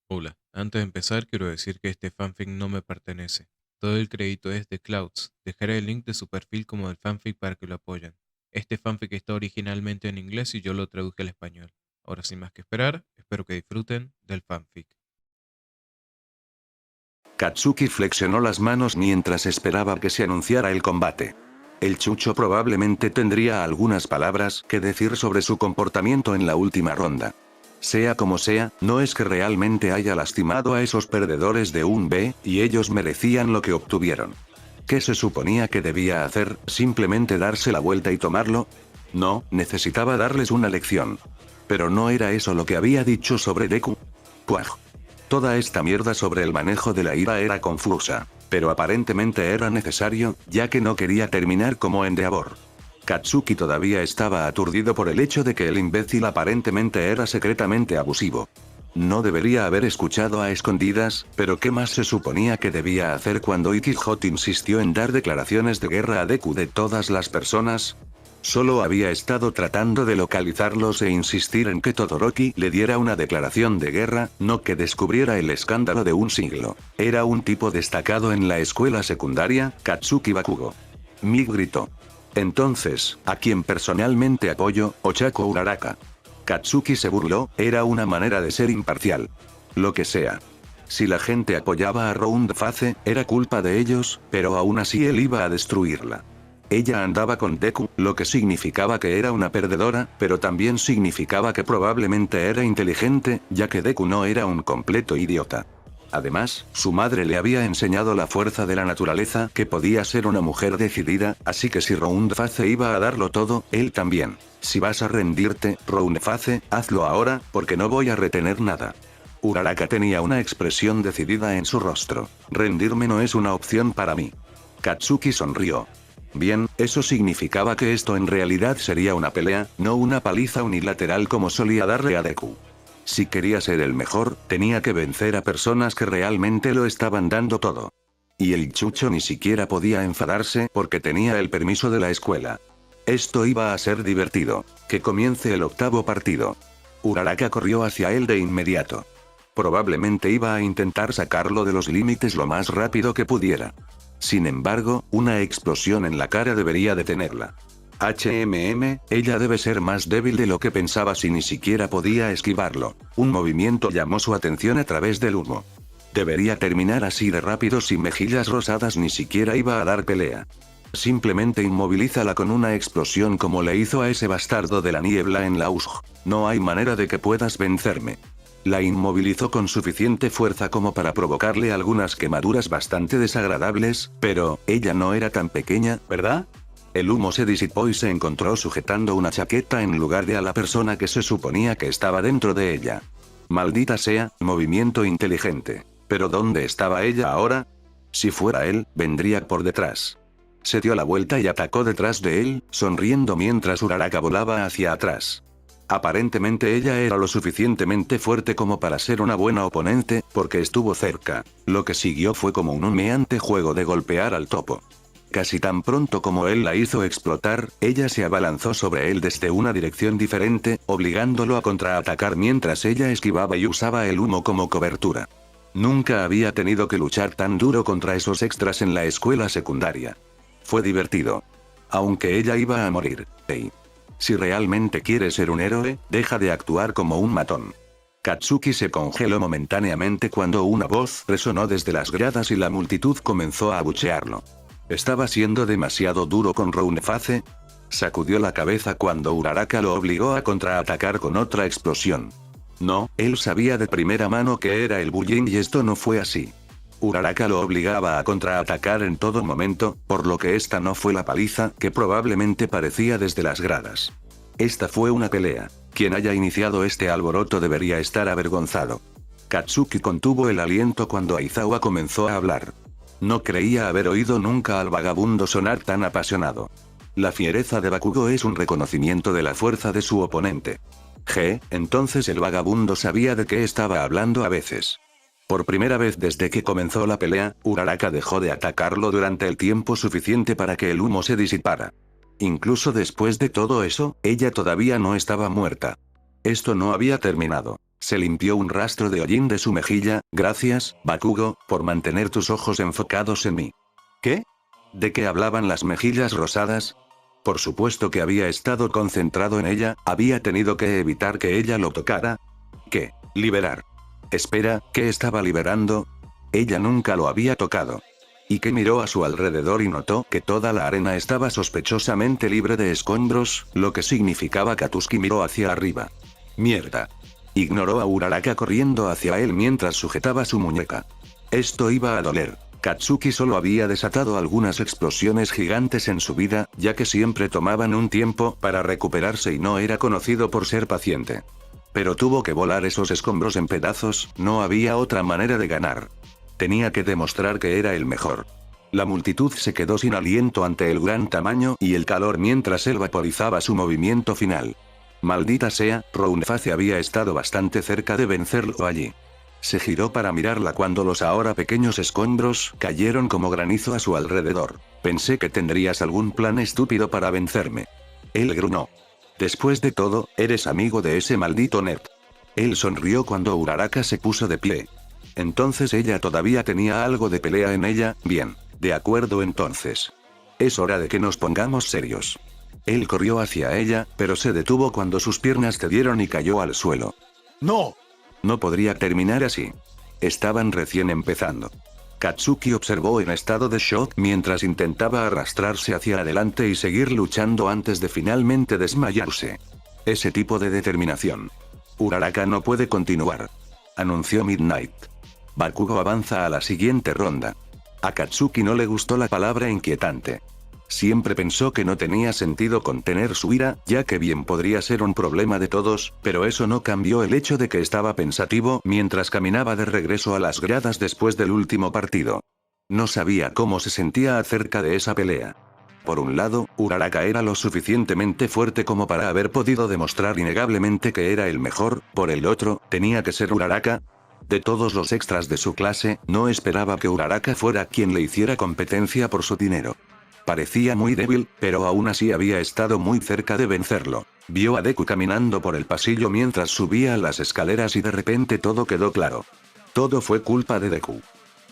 Hola, antes de empezar quiero decir que este fanfic no me pertenece. Todo el crédito es de Clouds. Dejaré el link de su perfil como del fanfic para que lo apoyen. Este fanfic está originalmente en inglés y yo lo traduje al español. Ahora sin más que esperar, espero que disfruten del fanfic. Katsuki flexionó las manos mientras esperaba que se anunciara el combate. El chucho probablemente tendría algunas palabras que decir sobre su comportamiento en la última ronda. Sea como sea, no es que realmente haya lastimado a esos perdedores de un B, y ellos merecían lo que obtuvieron. ¿Qué se suponía que debía hacer? ¿Simplemente darse la vuelta y tomarlo? No, necesitaba darles una lección. Pero no era eso lo que había dicho sobre Deku. Puaj. Toda esta mierda sobre el manejo de la ira era confusa, pero aparentemente era necesario, ya que no quería terminar como Endeavor. Katsuki todavía estaba aturdido por el hecho de que el imbécil aparentemente era secretamente abusivo. No debería haber escuchado a escondidas, pero ¿qué más se suponía que debía hacer cuando Ikki-Hot insistió en dar declaraciones de guerra a Deku de todas las personas? Solo había estado tratando de localizarlos e insistir en que Todoroki le diera una declaración de guerra, no que descubriera el escándalo de un siglo. Era un tipo destacado en la escuela secundaria, Katsuki Bakugo. Mig gritó. Entonces, ¿a quien personalmente apoyo? Ochako Uraraka. Katsuki se burló, era una manera de ser imparcial. Lo que sea. Si la gente apoyaba a Roundface, era culpa de ellos, pero aún así él iba a destruirla. Ella andaba con Deku, lo que significaba que era una perdedora, pero también significaba que probablemente era inteligente, ya que Deku no era un completo idiota. Además, su madre le había enseñado la fuerza de la naturaleza, que podía ser una mujer decidida, así que si Roundface iba a darlo todo, él también. Si vas a rendirte, Roundface, hazlo ahora, porque no voy a retener nada. Uraraka tenía una expresión decidida en su rostro. Rendirme no es una opción para mí. Katsuki sonrió. Bien, eso significaba que esto en realidad sería una pelea, no una paliza unilateral como solía darle a Deku. Si quería ser el mejor, tenía que vencer a personas que realmente lo estaban dando todo. Y el chucho ni siquiera podía enfadarse porque tenía el permiso de la escuela. Esto iba a ser divertido. Que comience el octavo partido. Uraraka corrió hacia él de inmediato. Probablemente iba a intentar sacarlo de los límites lo más rápido que pudiera. Sin embargo, una explosión en la cara debería detenerla. Ella debe ser más débil de lo que pensaba si ni siquiera podía esquivarlo. Un movimiento llamó su atención a través del humo. Debería terminar así de rápido sin mejillas rosadas, ni siquiera iba a dar pelea. Simplemente inmovilízala con una explosión como le hizo a ese bastardo de la niebla en la USG. No hay manera de que puedas vencerme. La inmovilizó con suficiente fuerza como para provocarle algunas quemaduras bastante desagradables, pero, ella no era tan pequeña, ¿verdad? El humo se disipó y se encontró sujetando una chaqueta en lugar de a la persona que se suponía que estaba dentro de ella. Maldita sea, movimiento inteligente. Pero ¿dónde estaba ella ahora? Si fuera él, vendría por detrás. Se dio la vuelta y atacó detrás de él, sonriendo mientras Uraraka volaba hacia atrás. Aparentemente ella era lo suficientemente fuerte como para ser una buena oponente, porque estuvo cerca. Lo que siguió fue como un humeante juego de golpear al topo. Casi tan pronto como él la hizo explotar, ella se abalanzó sobre él desde una dirección diferente, obligándolo a contraatacar mientras ella esquivaba y usaba el humo como cobertura. Nunca había tenido que luchar tan duro contra esos extras en la escuela secundaria. Fue divertido. Aunque ella iba a morir. Hey. Si realmente quieres ser un héroe, deja de actuar como un matón. Katsuki se congeló momentáneamente cuando una voz resonó desde las gradas y la multitud comenzó a abuchearlo. ¿Estaba siendo demasiado duro con Roundface? Sacudió la cabeza cuando Uraraka lo obligó a contraatacar con otra explosión. No, él sabía de primera mano que era el bullying y esto no fue así. Uraraka lo obligaba a contraatacar en todo momento, por lo que esta no fue la paliza que probablemente parecía desde las gradas. Esta fue una pelea. Quien haya iniciado este alboroto debería estar avergonzado. Katsuki contuvo el aliento cuando Aizawa comenzó a hablar. No creía haber oído nunca al vagabundo sonar tan apasionado. La fiereza de Bakugo es un reconocimiento de la fuerza de su oponente. Entonces el vagabundo sabía de qué estaba hablando a veces. Por primera vez desde que comenzó la pelea, Uraraka dejó de atacarlo durante el tiempo suficiente para que el humo se disipara. Incluso después de todo eso, ella todavía no estaba muerta. Esto no había terminado. Se limpió un rastro de hollín de su mejilla. Gracias, Bakugo, por mantener tus ojos enfocados en mí. ¿Qué? ¿De qué hablaban las mejillas rosadas? Por supuesto que había estado concentrado en ella, había tenido que evitar que ella lo tocara. ¿Qué? Liberar. Espera, ¿qué estaba liberando? Ella nunca lo había tocado. Y que miró a su alrededor y notó que toda la arena estaba sospechosamente libre de escombros, lo que significaba que Katsuki miró hacia arriba. ¡Mierda! Ignoró a Uraraka corriendo hacia él mientras sujetaba su muñeca. Esto iba a doler. Katsuki solo había desatado algunas explosiones gigantes en su vida, ya que siempre tomaban un tiempo para recuperarse y no era conocido por ser paciente. Pero tuvo que volar esos escombros en pedazos, no había otra manera de ganar. Tenía que demostrar que era el mejor. La multitud se quedó sin aliento ante el gran tamaño y el calor mientras él vaporizaba su movimiento final. Maldita sea, Rounface había estado bastante cerca de vencerlo allí. Se giró para mirarla cuando los ahora pequeños escombros cayeron como granizo a su alrededor. Pensé que tendrías algún plan estúpido para vencerme. Él gruñó. Después de todo, eres amigo de ese maldito nerd. Él sonrió cuando Uraraka se puso de pie. Entonces ella todavía tenía algo de pelea en ella. Bien, de acuerdo entonces. Es hora de que nos pongamos serios. Él corrió hacia ella, pero se detuvo cuando sus piernas cedieron y cayó al suelo. ¡No! No podría terminar así. Estaban recién empezando. Katsuki observó en estado de shock mientras intentaba arrastrarse hacia adelante y seguir luchando antes de finalmente desmayarse. Ese tipo de determinación. Uraraka no puede continuar. Anunció Midnight. Bakugo avanza a la siguiente ronda. A Katsuki no le gustó la palabra inquietante. Siempre pensó que no tenía sentido contener su ira, ya que bien podría ser un problema de todos, pero eso no cambió el hecho de que estaba pensativo mientras caminaba de regreso a las gradas después del último partido. No sabía cómo se sentía acerca de esa pelea. Por un lado, Uraraka era lo suficientemente fuerte como para haber podido demostrar innegablemente que era el mejor, por el otro, tenía que ser Uraraka. De todos los extras de su clase, no esperaba que Uraraka fuera quien le hiciera competencia por su dinero. Parecía muy débil, pero aún así había estado muy cerca de vencerlo. Vio a Deku caminando por el pasillo mientras subía las escaleras y de repente todo quedó claro. Todo fue culpa de Deku.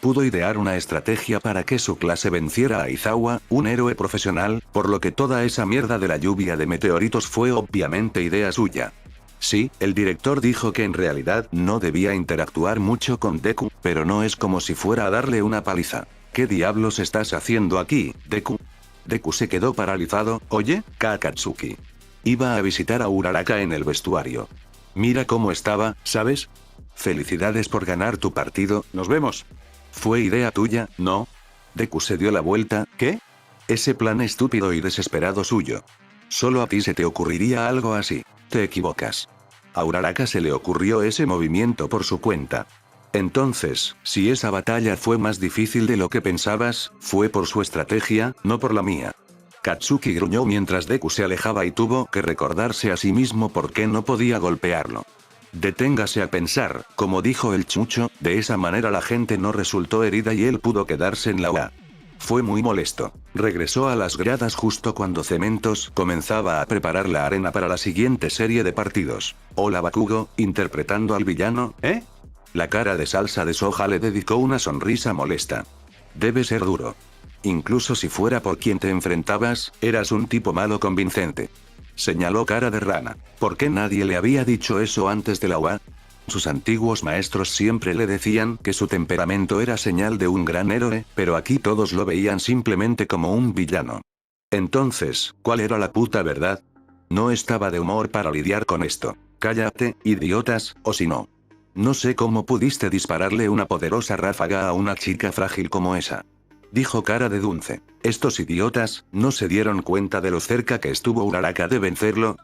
Pudo idear una estrategia para que su clase venciera a Izawa, un héroe profesional, por lo que toda esa mierda de la lluvia de meteoritos fue obviamente idea suya. Sí, el director dijo que en realidad no debía interactuar mucho con Deku, pero no es como si fuera a darle una paliza. ¿Qué diablos estás haciendo aquí, Deku? Deku se quedó paralizado. Oye, Katsuki. Iba a visitar a Uraraka en el vestuario. Mira cómo estaba, ¿sabes? Felicidades por ganar tu partido, nos vemos. ¿Fue idea tuya, no? Deku se dio la vuelta. ¿Qué? Ese plan estúpido y desesperado suyo. Solo a ti se te ocurriría algo así. Te equivocas. A Uraraka se le ocurrió ese movimiento por su cuenta. Entonces, si esa batalla fue más difícil de lo que pensabas, fue por su estrategia, no por la mía. Katsuki gruñó mientras Deku se alejaba y tuvo que recordarse a sí mismo por qué no podía golpearlo. Deténgase a pensar, como dijo el chucho, de esa manera la gente no resultó herida y él pudo quedarse en la UA. Fue muy molesto. Regresó a las gradas justo cuando Cementos comenzaba a preparar la arena para la siguiente serie de partidos. Hola Bakugo, interpretando al villano, ¿eh? La cara de salsa de soja le dedicó una sonrisa molesta. Debe ser duro. Incluso si fuera por quien te enfrentabas, eras un tipo malo convincente. Señaló cara de rana. ¿Por qué nadie le había dicho eso antes de la UA? Sus antiguos maestros siempre le decían que su temperamento era señal de un gran héroe, pero aquí todos lo veían simplemente como un villano. Entonces, ¿cuál era la puta verdad? No estaba de humor para lidiar con esto. Cállate, idiotas, o si no. No sé cómo pudiste dispararle una poderosa ráfaga a una chica frágil como esa. Dijo cara de dulce. Estos idiotas, ¿no se dieron cuenta de lo cerca que estuvo Uraraka de vencerlo?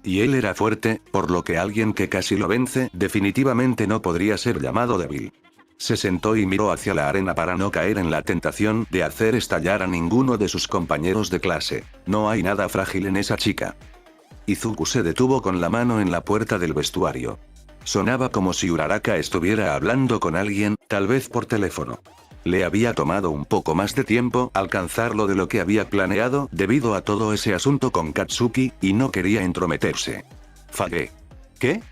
Y él era fuerte, por lo que alguien que casi lo vence, definitivamente no podría ser llamado débil. Se sentó y miró hacia la arena para no caer en la tentación de hacer estallar a ninguno de sus compañeros de clase. No hay nada frágil en esa chica. Izuku se detuvo con la mano en la puerta del vestuario. Sonaba como si Uraraka estuviera hablando con alguien, tal vez por teléfono. Le había tomado un poco más de tiempo alcanzarlo de lo que había planeado debido a todo ese asunto con Katsuki, y no quería entrometerse. Fague. ¿Qué?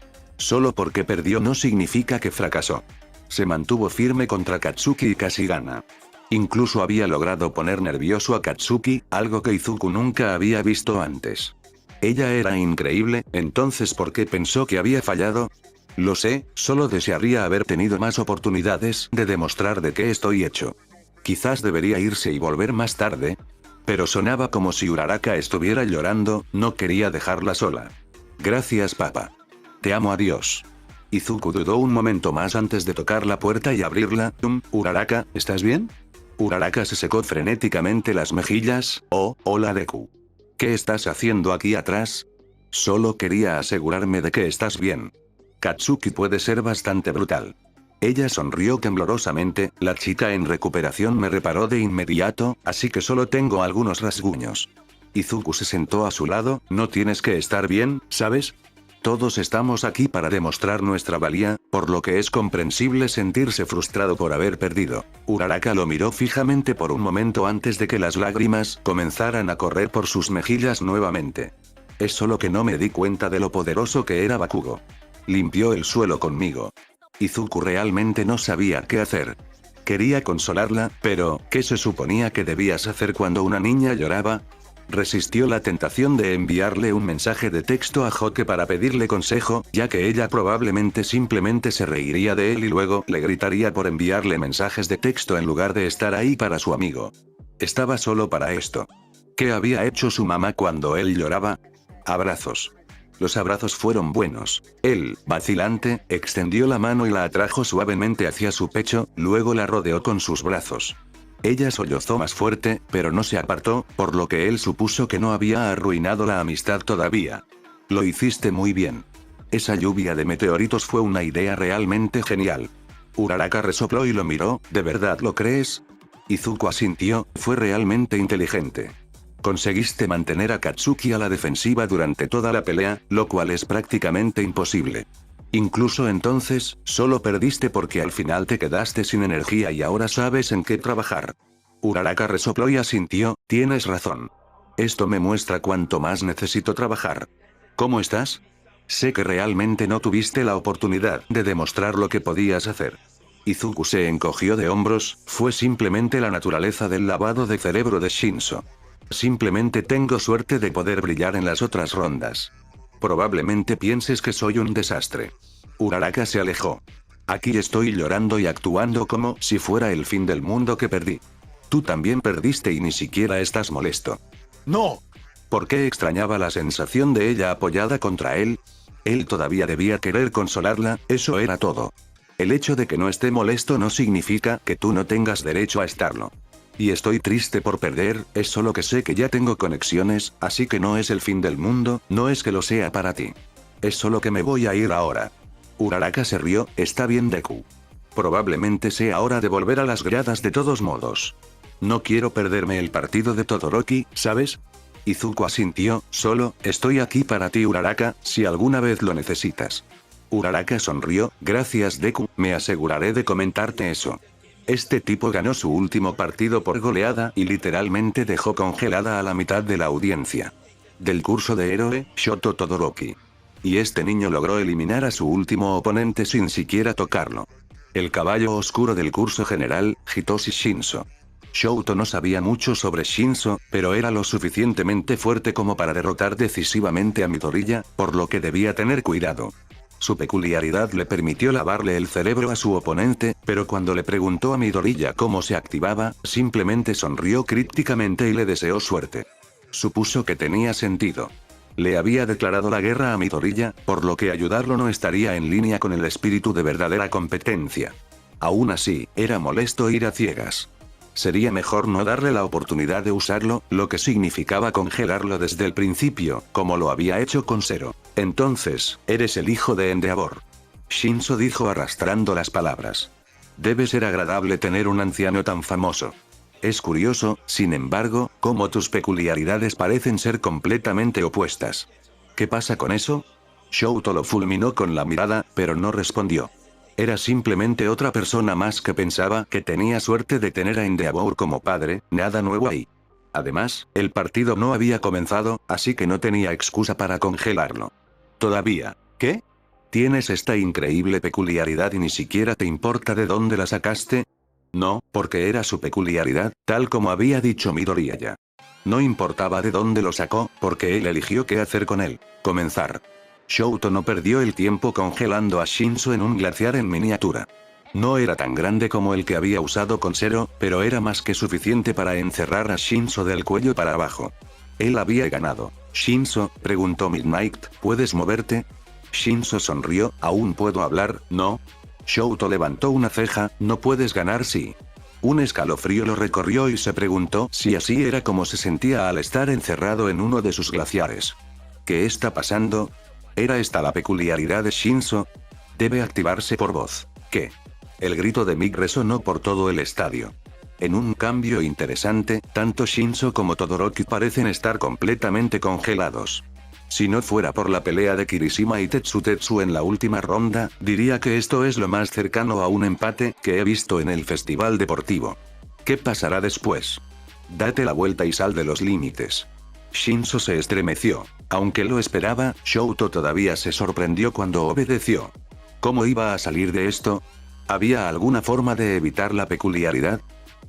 Solo porque perdió no significa que fracasó. Se mantuvo firme contra Katsuki y casi gana. Incluso había logrado poner nervioso a Katsuki, algo que Izuku nunca había visto antes. Ella era increíble, entonces ¿por qué pensó que había fallado? Lo sé, solo desearía haber tenido más oportunidades de demostrar de qué estoy hecho. Quizás debería irse y volver más tarde. Pero sonaba como si Uraraka estuviera llorando, no quería dejarla sola. Gracias papá. Te amo, adiós. Izuku dudó un momento más antes de tocar la puerta y abrirla. Uraraka, ¿estás bien? Uraraka se secó frenéticamente las mejillas. Oh, hola Deku. ¿Qué estás haciendo aquí atrás? Solo quería asegurarme de que estás bien. Katsuki puede ser bastante brutal. Ella sonrió temblorosamente, la chica en recuperación me reparó de inmediato, así que solo tengo algunos rasguños. Izuku se sentó a su lado, no tienes que estar bien, ¿sabes? Todos estamos aquí para demostrar nuestra valía, por lo que es comprensible sentirse frustrado por haber perdido. Uraraka lo miró fijamente por un momento antes de que las lágrimas comenzaran a correr por sus mejillas nuevamente. Es solo que no me di cuenta de lo poderoso que era Bakugo. Limpió el suelo conmigo. Izuku realmente no sabía qué hacer. Quería consolarla, pero, ¿qué se suponía que debías hacer cuando una niña lloraba? Resistió la tentación de enviarle un mensaje de texto a Hoke para pedirle consejo, ya que ella probablemente simplemente se reiría de él y luego le gritaría por enviarle mensajes de texto en lugar de estar ahí para su amigo. Estaba solo para esto. ¿Qué había hecho su mamá cuando él lloraba? Abrazos. Los abrazos fueron buenos. Él, vacilante, extendió la mano y la atrajo suavemente hacia su pecho, luego la rodeó con sus brazos. Ella sollozó más fuerte, pero no se apartó, por lo que él supuso que no había arruinado la amistad todavía. Lo hiciste muy bien. Esa lluvia de meteoritos fue una idea realmente genial. Uraraka resopló y lo miró, ¿de verdad lo crees? Izuku asintió, fue realmente inteligente. Conseguiste mantener a Katsuki a la defensiva durante toda la pelea, lo cual es prácticamente imposible. Incluso entonces, solo perdiste porque al final te quedaste sin energía y ahora sabes en qué trabajar. Uraraka resopló y asintió, tienes razón. Esto me muestra cuánto más necesito trabajar. ¿Cómo estás? Sé que realmente no tuviste la oportunidad de demostrar lo que podías hacer. Izuku se encogió de hombros, fue simplemente la naturaleza del lavado de cerebro de Shinso. Simplemente tengo suerte de poder brillar en las otras rondas. Probablemente pienses que soy un desastre. Uraraka se alejó. Aquí estoy llorando y actuando como si fuera el fin del mundo que perdí. Tú también perdiste y ni siquiera estás molesto. ¡No! ¿Por qué extrañaba la sensación de ella apoyada contra él? Él todavía debía querer consolarla, eso era todo. El hecho de que no esté molesto no significa que tú no tengas derecho a estarlo. Y estoy triste por perder, es solo que sé que ya tengo conexiones, así que no es el fin del mundo, no es que lo sea para ti. Es solo que me voy a ir ahora. Uraraka se rió, está bien Deku. Probablemente sea hora de volver a las gradas de todos modos. No quiero perderme el partido de Todoroki, ¿sabes? Izuku asintió, solo, estoy aquí para ti Uraraka, si alguna vez lo necesitas. Uraraka sonrió, gracias Deku, me aseguraré de comentarte eso. Este tipo ganó su último partido por goleada y literalmente dejó congelada a la mitad de la audiencia. Del curso de héroe, Shoto Todoroki. Y este niño logró eliminar a su último oponente sin siquiera tocarlo. El caballo oscuro del curso general, Hitoshi Shinso. Shoto no sabía mucho sobre Shinso, pero era lo suficientemente fuerte como para derrotar decisivamente a Midoriya, por lo que debía tener cuidado. Su peculiaridad le permitió lavarle el cerebro a su oponente, pero cuando le preguntó a Midoriya cómo se activaba, simplemente sonrió crípticamente y le deseó suerte. Supuso que tenía sentido. Le había declarado la guerra a Midoriya, por lo que ayudarlo no estaría en línea con el espíritu de verdadera competencia. Aún así, era molesto ir a ciegas. Sería mejor no darle la oportunidad de usarlo, lo que significaba congelarlo desde el principio, como lo había hecho con Zero. Entonces, eres el hijo de Endeavor. Shinso dijo arrastrando las palabras. Debe ser agradable tener un anciano tan famoso. Es curioso, sin embargo, cómo tus peculiaridades parecen ser completamente opuestas. ¿Qué pasa con eso? Shoto lo fulminó con la mirada, pero no respondió. Era simplemente otra persona más que pensaba que tenía suerte de tener a Endeavor como padre, nada nuevo ahí. Además, el partido no había comenzado, así que no tenía excusa para congelarlo. Todavía. ¿Qué? ¿Tienes esta increíble peculiaridad y ni siquiera te importa de dónde la sacaste? No, porque era su peculiaridad, tal como había dicho Midoriya. No importaba de dónde lo sacó, porque él eligió qué hacer con él. Comenzar. Shouto no perdió el tiempo congelando a Shinso en un glaciar en miniatura. No era tan grande como el que había usado con Zero, pero era más que suficiente para encerrar a Shinso del cuello para abajo. Él había ganado. Shinso, preguntó Midnight, ¿puedes moverte? Shinso sonrió, ¿aún puedo hablar, no? Shouto levantó una ceja, no puedes ganar sí. Un escalofrío lo recorrió y se preguntó si así era como se sentía al estar encerrado en uno de sus glaciares. ¿Qué está pasando? ¿Era esta la peculiaridad de Shinso? Debe activarse por voz. ¿Qué? El grito de Mig resonó por todo el estadio. En un cambio interesante, tanto Shinso como Todoroki parecen estar completamente congelados. Si no fuera por la pelea de Kirishima y Tetsu en la última ronda, diría que esto es lo más cercano a un empate que he visto en el festival deportivo. ¿Qué pasará después? Date la vuelta y sal de los límites. Shinso se estremeció. Aunque lo esperaba, Shouto todavía se sorprendió cuando obedeció. ¿Cómo iba a salir de esto? ¿Había alguna forma de evitar la peculiaridad?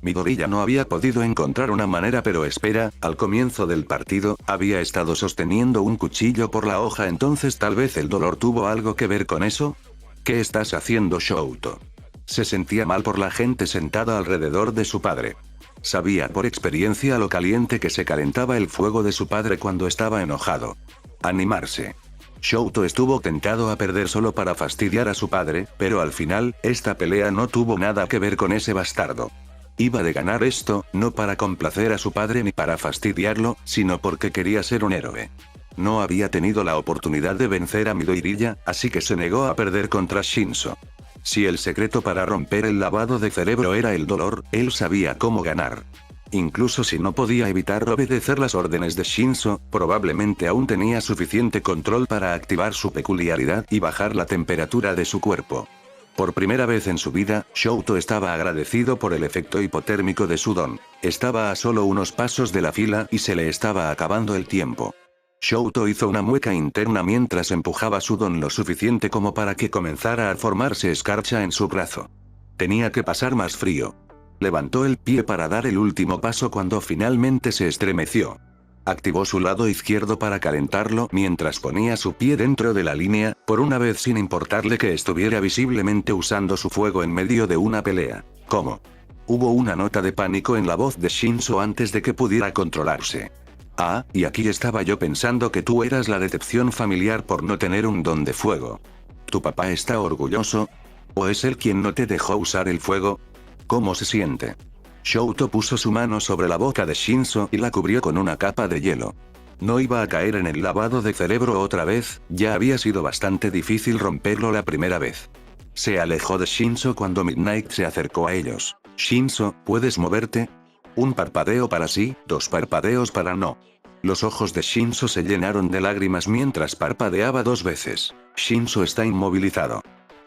Midoriya no había podido encontrar una manera, pero espera, al comienzo del partido, había estado sosteniendo un cuchillo por la hoja, entonces tal vez el dolor tuvo algo que ver con eso. ¿Qué estás haciendo, Shouto? Se sentía mal por la gente sentada alrededor de su padre. Sabía por experiencia lo caliente que se calentaba el fuego de su padre cuando estaba enojado. Animarse. Shouto estuvo tentado a perder solo para fastidiar a su padre, pero al final, esta pelea no tuvo nada que ver con ese bastardo. Iba de ganar esto, no para complacer a su padre ni para fastidiarlo, sino porque quería ser un héroe. No había tenido la oportunidad de vencer a Midoriya, así que se negó a perder contra Shinso. Si el secreto para romper el lavado de cerebro era el dolor, él sabía cómo ganar. Incluso si no podía evitar obedecer las órdenes de Shinso, probablemente aún tenía suficiente control para activar su peculiaridad y bajar la temperatura de su cuerpo. Por primera vez en su vida, Shouto estaba agradecido por el efecto hipotérmico de su don. Estaba a solo unos pasos de la fila y se le estaba acabando el tiempo. Shouto hizo una mueca interna mientras empujaba su don lo suficiente como para que comenzara a formarse escarcha en su brazo. Tenía que pasar más frío. Levantó el pie para dar el último paso cuando finalmente se estremeció. Activó su lado izquierdo para calentarlo mientras ponía su pie dentro de la línea, por una vez sin importarle que estuviera visiblemente usando su fuego en medio de una pelea. ¿Cómo? Hubo una nota de pánico en la voz de Shinso antes de que pudiera controlarse. Ah, y aquí estaba yo pensando que tú eras la decepción familiar por no tener un don de fuego. ¿Tu papá está orgulloso? ¿O es él quien no te dejó usar el fuego? ¿Cómo se siente? Shouto puso su mano sobre la boca de Shinso y la cubrió con una capa de hielo. No iba a caer en el lavado de cerebro otra vez, ya había sido bastante difícil romperlo la primera vez. Se alejó de Shinso cuando Midnight se acercó a ellos. Shinso, ¿puedes moverte? Un parpadeo para sí, dos parpadeos para no. Los ojos de Shinso se llenaron de lágrimas mientras parpadeaba dos veces. Shinso está inmovilizado.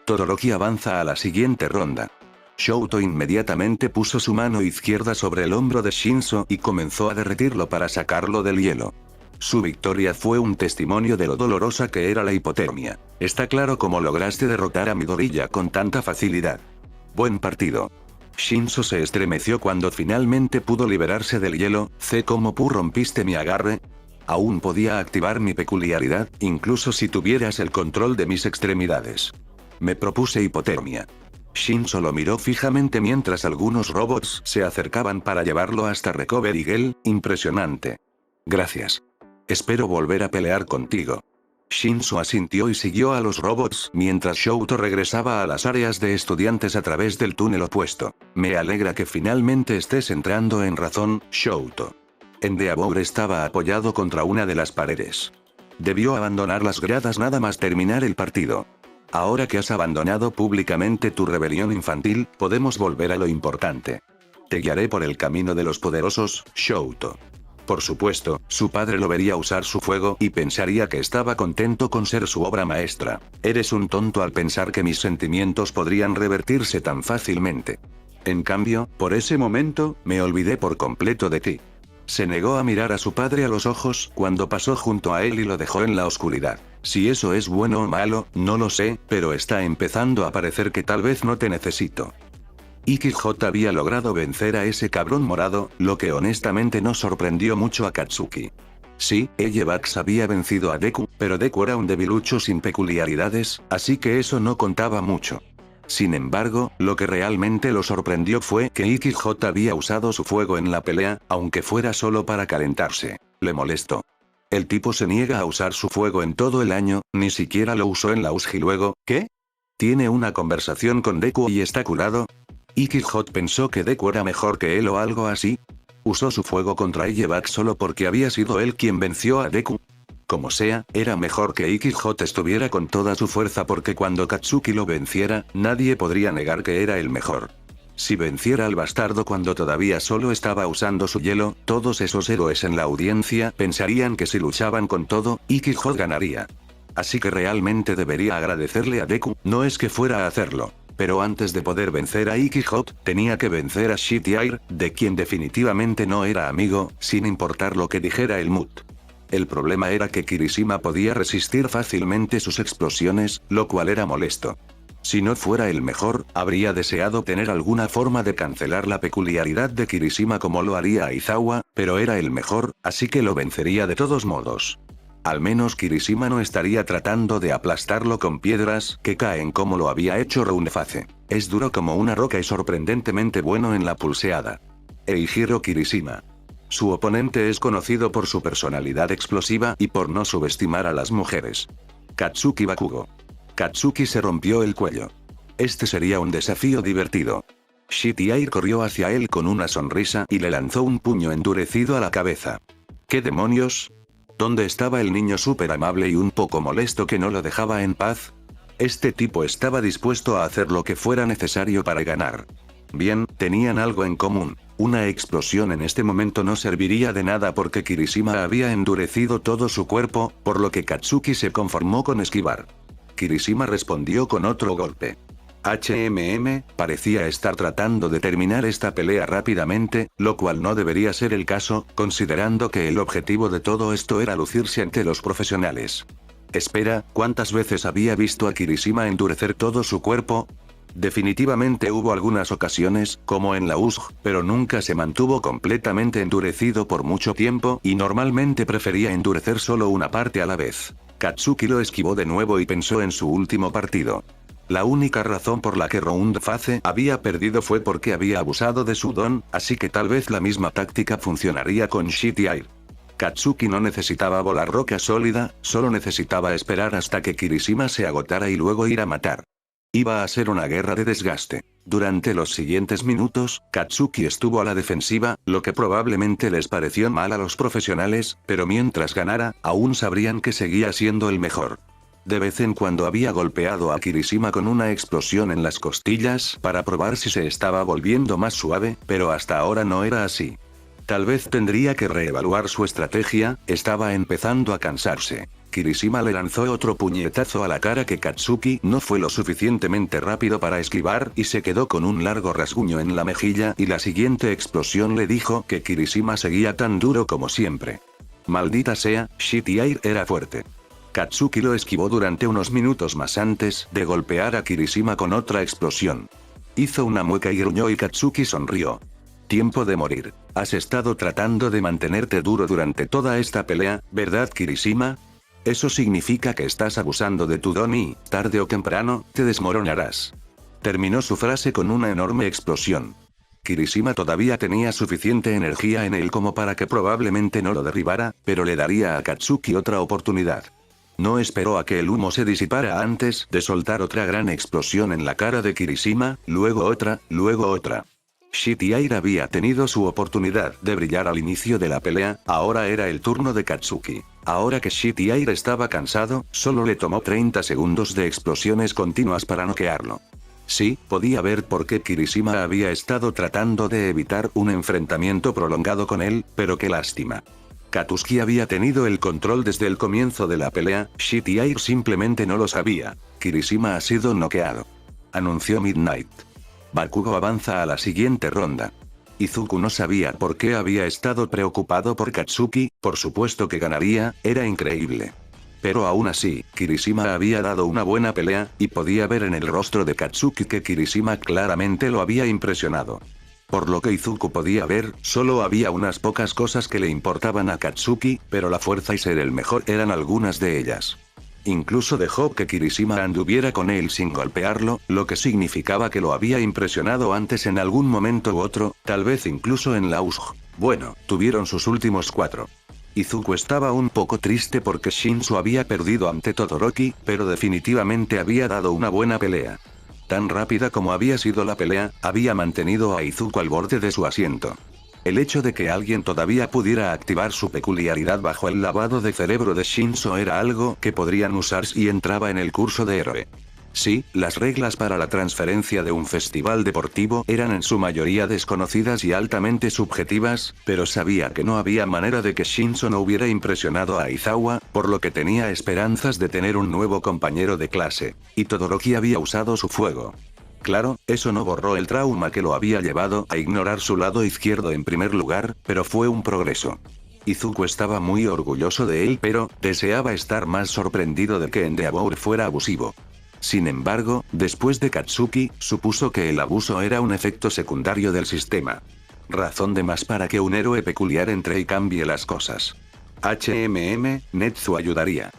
Todoroki avanza a la siguiente ronda. Shouto inmediatamente puso su mano izquierda sobre el hombro de Shinso y comenzó a derretirlo para sacarlo del hielo. Su victoria fue un testimonio de lo dolorosa que era la hipotermia. Está claro cómo lograste derrotar a Midoriya con tanta facilidad. Buen partido. Shinso se estremeció cuando finalmente pudo liberarse del hielo. ¿Cómo rompiste mi agarre? Aún podía activar mi peculiaridad, incluso si tuvieras el control de mis extremidades. Me propuse hipotermia. Shinso lo miró fijamente mientras algunos robots se acercaban para llevarlo hasta Recovery Gel. Impresionante. Gracias. Espero volver a pelear contigo. Shinso asintió y siguió a los robots mientras Shouto regresaba a las áreas de estudiantes a través del túnel opuesto. Me alegra que finalmente estés entrando en razón, Shouto. Endeavor estaba apoyado contra una de las paredes. Debió abandonar las gradas nada más terminar el partido. Ahora que has abandonado públicamente tu rebelión infantil, podemos volver a lo importante. Te guiaré por el camino de los poderosos, Shouto. Por supuesto, su padre lo vería usar su fuego y pensaría que estaba contento con ser su obra maestra. Eres un tonto al pensar que mis sentimientos podrían revertirse tan fácilmente. En cambio, por ese momento, me olvidé por completo de ti. Se negó a mirar a su padre a los ojos cuando pasó junto a él y lo dejó en la oscuridad. Si eso es bueno o malo, no lo sé, pero está empezando a parecer que tal vez no te necesito. XJ había logrado vencer a ese cabrón morado, lo que honestamente no sorprendió mucho a Katsuki. Sí, Ellevax había vencido a Deku, pero Deku era un debilucho sin peculiaridades, así que eso no contaba mucho. Sin embargo, lo que realmente lo sorprendió fue que XJ había usado su fuego en la pelea, aunque fuera solo para calentarse. Le molestó. El tipo se niega a usar su fuego en todo el año, ni siquiera lo usó en la USG y luego, ¿qué? ¿Tiene una conversación con Deku y está curado? XJ pensó que Deku era mejor que él o algo así. Usó su fuego contra Ellevax solo porque había sido él quien venció a Deku. Como sea, era mejor que XJ estuviera con toda su fuerza porque cuando Katsuki lo venciera, nadie podría negar que era el mejor. Si venciera al bastardo cuando todavía solo estaba usando su hielo, todos esos héroes en la audiencia pensarían que si luchaban con todo, XJ ganaría. Así que realmente debería agradecerle a Deku, no es que fuera a hacerlo. Pero antes de poder vencer a XJ, tenía que vencer a Shitty Air, de quien definitivamente no era amigo, sin importar lo que dijera el Mut. El problema era que Kirishima podía resistir fácilmente sus explosiones, lo cual era molesto. Si no fuera el mejor, habría deseado tener alguna forma de cancelar la peculiaridad de Kirishima como lo haría Aizawa, pero era el mejor, así que lo vencería de todos modos. Al menos Kirishima no estaría tratando de aplastarlo con piedras que caen como lo había hecho Runeface. Es duro como una roca y sorprendentemente bueno en la pulseada. Eihiro Kirishima. Su oponente es conocido por su personalidad explosiva y por no subestimar a las mujeres. Katsuki Bakugo. Katsuki se rompió el cuello. Este sería un desafío divertido. Shitty Air corrió hacia él con una sonrisa y le lanzó un puño endurecido a la cabeza. ¿Qué demonios? ¿Dónde estaba el niño súper amable y un poco molesto que no lo dejaba en paz? Este tipo estaba dispuesto a hacer lo que fuera necesario para ganar. Bien, tenían algo en común. Una explosión en este momento no serviría de nada porque Kirishima había endurecido todo su cuerpo, por lo que Katsuki se conformó con esquivar. Kirishima respondió con otro golpe. Parecía estar tratando de terminar esta pelea rápidamente, lo cual no debería ser el caso, considerando que el objetivo de todo esto era lucirse ante los profesionales. Espera, ¿cuántas veces había visto a Kirishima endurecer todo su cuerpo? Definitivamente hubo algunas ocasiones, como en la USG, pero nunca se mantuvo completamente endurecido por mucho tiempo y normalmente prefería endurecer solo una parte a la vez. Katsuki lo esquivó de nuevo y pensó en su último partido. La única razón por la que Roundface había perdido fue porque había abusado de su don, así que tal vez la misma táctica funcionaría con Shitty Air. Katsuki no necesitaba volar roca sólida, solo necesitaba esperar hasta que Kirishima se agotara y luego ir a matar. Iba a ser una guerra de desgaste. Durante los siguientes minutos, Katsuki estuvo a la defensiva, lo que probablemente les pareció mal a los profesionales, pero mientras ganara, aún sabrían que seguía siendo el mejor. De vez en cuando había golpeado a Kirishima con una explosión en las costillas para probar si se estaba volviendo más suave, pero hasta ahora no era así. Tal vez tendría que reevaluar su estrategia, estaba empezando a cansarse. Kirishima le lanzó otro puñetazo a la cara que Katsuki no fue lo suficientemente rápido para esquivar y se quedó con un largo rasguño en la mejilla y la siguiente explosión le dijo que Kirishima seguía tan duro como siempre. Maldita sea, Shitty Air era fuerte. Katsuki lo esquivó durante unos minutos más antes de golpear a Kirishima con otra explosión. Hizo una mueca y gruñó y Katsuki sonrió. Tiempo de morir. Has estado tratando de mantenerte duro durante toda esta pelea, ¿verdad Kirishima? Eso significa que estás abusando de tu don y, tarde o temprano, te desmoronarás. Terminó su frase con una enorme explosión. Kirishima todavía tenía suficiente energía en él como para que probablemente no lo derribara, pero le daría a Katsuki otra oportunidad. No esperó a que el humo se disipara antes de soltar otra gran explosión en la cara de Kirishima, luego otra, luego otra. Shitty Air había tenido su oportunidad de brillar al inicio de la pelea, ahora era el turno de Katsuki. Ahora que Shitty Air estaba cansado, solo le tomó 30 segundos de explosiones continuas para noquearlo. Sí, podía ver por qué Kirishima había estado tratando de evitar un enfrentamiento prolongado con él, pero qué lástima. Katsuki había tenido el control desde el comienzo de la pelea, Shitty Air simplemente no lo sabía. Kirishima ha sido noqueado. Anunció Midnight. Bakugo avanza a la siguiente ronda. Izuku no sabía por qué había estado preocupado por Katsuki, por supuesto que ganaría, era increíble. Pero aún así, Kirishima había dado una buena pelea, y podía ver en el rostro de Katsuki que Kirishima claramente lo había impresionado. Por lo que Izuku podía ver, solo había unas pocas cosas que le importaban a Katsuki, pero la fuerza y ser el mejor eran algunas de ellas. Incluso dejó que Kirishima anduviera con él sin golpearlo, lo que significaba que lo había impresionado antes en algún momento u otro, tal vez incluso en la USG. Bueno, tuvieron sus últimos 4. Izuku estaba un poco triste porque Shinzo había perdido ante Todoroki, pero definitivamente había dado una buena pelea. Tan rápida como había sido la pelea, había mantenido a Izuku al borde de su asiento. El hecho de que alguien todavía pudiera activar su peculiaridad bajo el lavado de cerebro de Shinzo era algo que podrían usar si entraba en el curso de héroe. Sí, las reglas para la transferencia de un festival deportivo eran en su mayoría desconocidas y altamente subjetivas, pero sabía que no había manera de que Shinzo no hubiera impresionado a Aizawa, por lo que tenía esperanzas de tener un nuevo compañero de clase. Y Todoroki había usado su fuego. Claro, eso no borró el trauma que lo había llevado a ignorar su lado izquierdo en primer lugar, pero fue un progreso. Izuku estaba muy orgulloso de él, pero deseaba estar más sorprendido de que Endeavor fuera abusivo. Sin embargo, después de Katsuki, supuso que el abuso era un efecto secundario del sistema. Razón de más para que un héroe peculiar entre y cambie las cosas. Netsu ayudaría.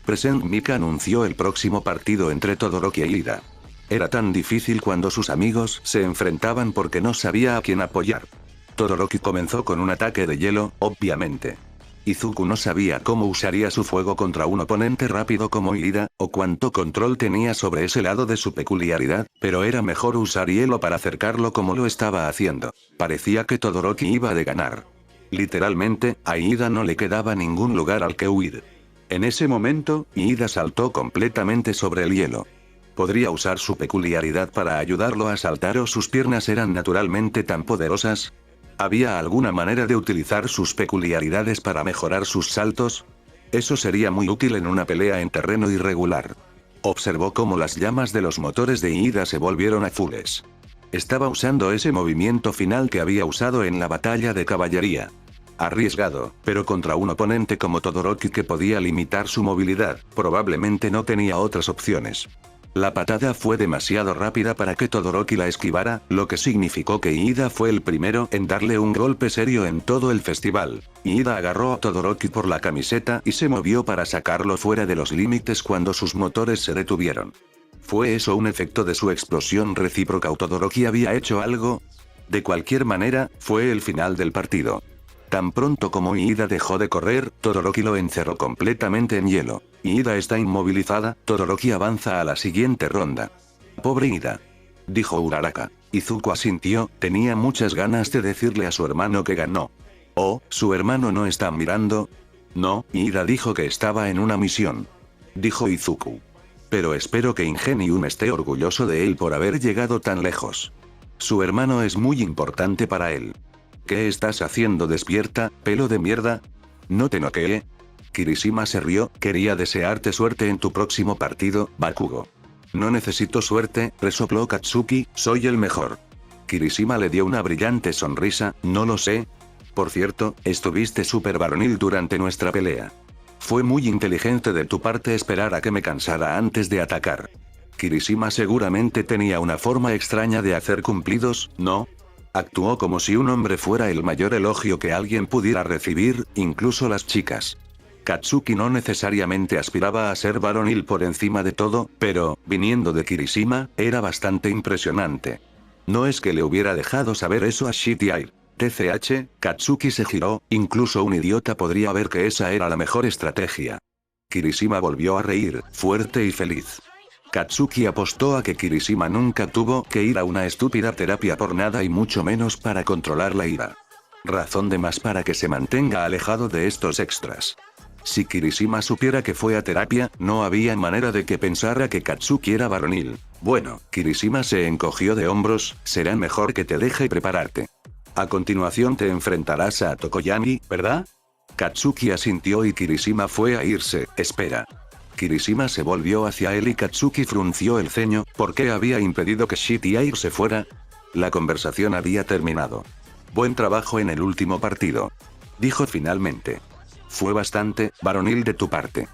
Present Mika anunció el próximo partido entre Todoroki e Ida. Era tan difícil cuando sus amigos se enfrentaban porque no sabía a quién apoyar. Todoroki comenzó con un ataque de hielo, obviamente. Izuku no sabía cómo usaría su fuego contra un oponente rápido como Ida, o cuánto control tenía sobre ese lado de su peculiaridad, pero era mejor usar hielo para acercarlo como lo estaba haciendo. Parecía que Todoroki iba de ganar. Literalmente, a Ida no le quedaba ningún lugar al que huir. En ese momento, Ida saltó completamente sobre el hielo. Podría usar su peculiaridad para ayudarlo a saltar o sus piernas eran naturalmente tan poderosas. ¿Había alguna manera de utilizar sus peculiaridades para mejorar sus saltos? Eso sería muy útil en una pelea en terreno irregular. Observó cómo las llamas de los motores de Ida se volvieron azules. Estaba usando ese movimiento final que había usado en la batalla de caballería. Arriesgado, pero contra un oponente como Todoroki que podía limitar su movilidad, probablemente no tenía otras opciones. La patada fue demasiado rápida para que Todoroki la esquivara, lo que significó que Ida fue el primero en darle un golpe serio en todo el festival. Ida agarró a Todoroki por la camiseta y se movió para sacarlo fuera de los límites cuando sus motores se detuvieron. ¿Fue eso un efecto de su explosión recíproca o Todoroki había hecho algo? De cualquier manera, fue el final del partido. Tan pronto como Ida dejó de correr, Todoroki lo encerró completamente en hielo. Ida está inmovilizada, Todoroki avanza a la siguiente ronda. Pobre Ida, dijo Uraraka. Izuku asintió, tenía muchas ganas de decirle a su hermano que ganó. Oh, ¿su hermano no está mirando? No, Ida dijo que estaba en una misión. Dijo Izuku. Pero espero que Ingenium esté orgulloso de él por haber llegado tan lejos. Su hermano es muy importante para él. ¿Qué estás haciendo despierta, pelo de mierda? ¿No te noqueé? Kirishima se rió, quería desearte suerte en tu próximo partido, Bakugo. No necesito suerte, resopló Katsuki, soy el mejor. Kirishima le dio una brillante sonrisa, no lo sé. Por cierto, estuviste súper varonil durante nuestra pelea. Fue muy inteligente de tu parte esperar a que me cansara antes de atacar. Kirishima seguramente tenía una forma extraña de hacer cumplidos, ¿no? Actuó como si un hombre fuera el mayor elogio que alguien pudiera recibir, incluso las chicas. Katsuki no necesariamente aspiraba a ser varonil por encima de todo, pero, viniendo de Kirishima, era bastante impresionante. No es que le hubiera dejado saber eso a Shitty Air. TCH, Katsuki se giró, incluso un idiota podría ver que esa era la mejor estrategia. Kirishima volvió a reír, fuerte y feliz. Katsuki apostó a que Kirishima nunca tuvo que ir a una estúpida terapia por nada y mucho menos para controlar la ira. Razón de más para que se mantenga alejado de estos extras. Si Kirishima supiera que fue a terapia, no había manera de que pensara que Katsuki era varonil. Bueno, Kirishima se encogió de hombros, será mejor que te deje prepararte. A continuación te enfrentarás a Tokoyami, ¿verdad? Katsuki asintió y Kirishima fue a irse, espera. Kirishima se volvió hacia él y Katsuki frunció el ceño, ¿por qué había impedido que Shitty Air se fuera? La conversación había terminado. Buen trabajo en el último partido. Dijo finalmente. Fue bastante varonil de tu parte.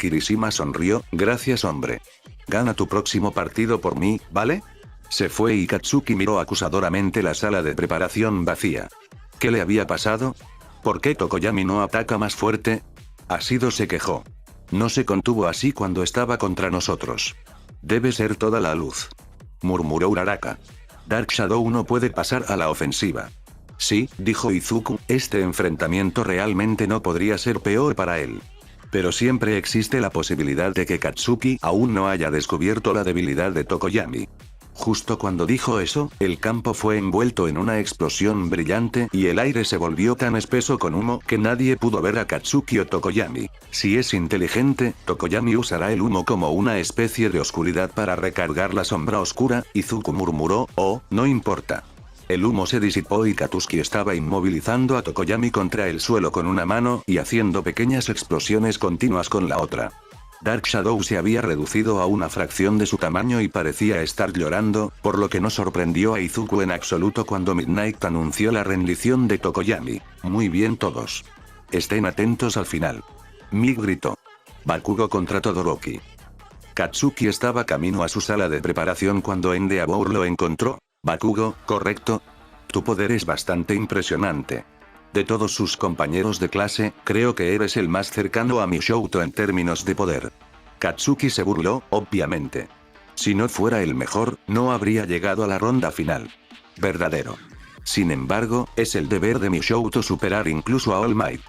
Kirishima sonrió, gracias hombre. Gana tu próximo partido por mí, ¿vale? Se fue y Katsuki miró acusadoramente la sala de preparación vacía. ¿Qué le había pasado? ¿Por qué Tokoyami no ataca más fuerte? Asido se quejó. No se contuvo así cuando estaba contra nosotros. Debe ser toda la luz. Murmuró Uraraka. Dark Shadow no puede pasar a la ofensiva. Sí, dijo Izuku, este enfrentamiento realmente no podría ser peor para él. Pero siempre existe la posibilidad de que Katsuki aún no haya descubierto la debilidad de Tokoyami. Justo cuando dijo eso, el campo fue envuelto en una explosión brillante y el aire se volvió tan espeso con humo que nadie pudo ver a Katsuki o Tokoyami. Si es inteligente, Tokoyami usará el humo como una especie de oscuridad para recargar la sombra oscura, Izuku murmuró, oh, no importa. El humo se disipó y Katsuki estaba inmovilizando a Tokoyami contra el suelo con una mano y haciendo pequeñas explosiones continuas con la otra. Dark Shadow se había reducido a una fracción de su tamaño y parecía estar llorando, por lo que no sorprendió a Izuku en absoluto cuando Midnight anunció la rendición de Tokoyami. Muy bien todos. Estén atentos al final. Mig gritó. Bakugo contra Todoroki. Katsuki estaba camino a su sala de preparación cuando Endeavor lo encontró. Bakugo, correcto. Tu poder es bastante impresionante. De todos sus compañeros de clase, creo que eres el más cercano a Mishouto en términos de poder. Katsuki se burló, obviamente. Si no fuera el mejor, no habría llegado a la ronda final. Verdadero. Sin embargo, es el deber de Mishouto superar incluso a All Might.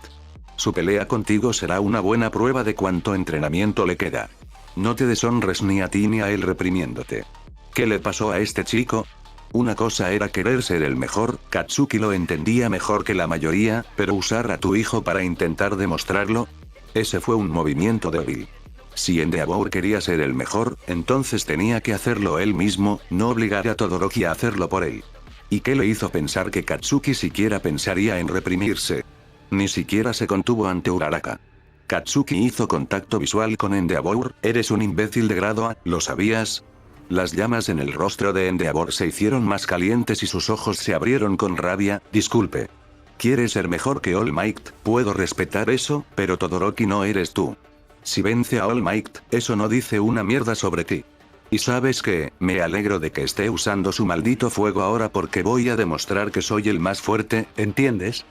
Su pelea contigo será una buena prueba de cuánto entrenamiento le queda. No te deshonres ni a ti ni a él reprimiéndote. ¿Qué le pasó a este chico? Una cosa era querer ser el mejor, Katsuki lo entendía mejor que la mayoría, pero usar a tu hijo para intentar demostrarlo. Ese fue un movimiento débil. Si Endeavor quería ser el mejor, entonces tenía que hacerlo él mismo, no obligar a Todoroki a hacerlo por él. ¿Y qué le hizo pensar que Katsuki siquiera pensaría en reprimirse? Ni siquiera se contuvo ante Uraraka. Katsuki hizo contacto visual con Endeavor, eres un imbécil de grado A, ¿lo sabías? Las llamas en el rostro de Endeavor se hicieron más calientes y sus ojos se abrieron con rabia. Disculpe. ¿Quieres ser mejor que All Might? Puedo respetar eso, pero Todoroki no eres tú. Si vence a All Might, eso no dice una mierda sobre ti. Y sabes qué, me alegro de que esté usando su maldito fuego ahora porque voy a demostrar que soy el más fuerte, ¿entiendes?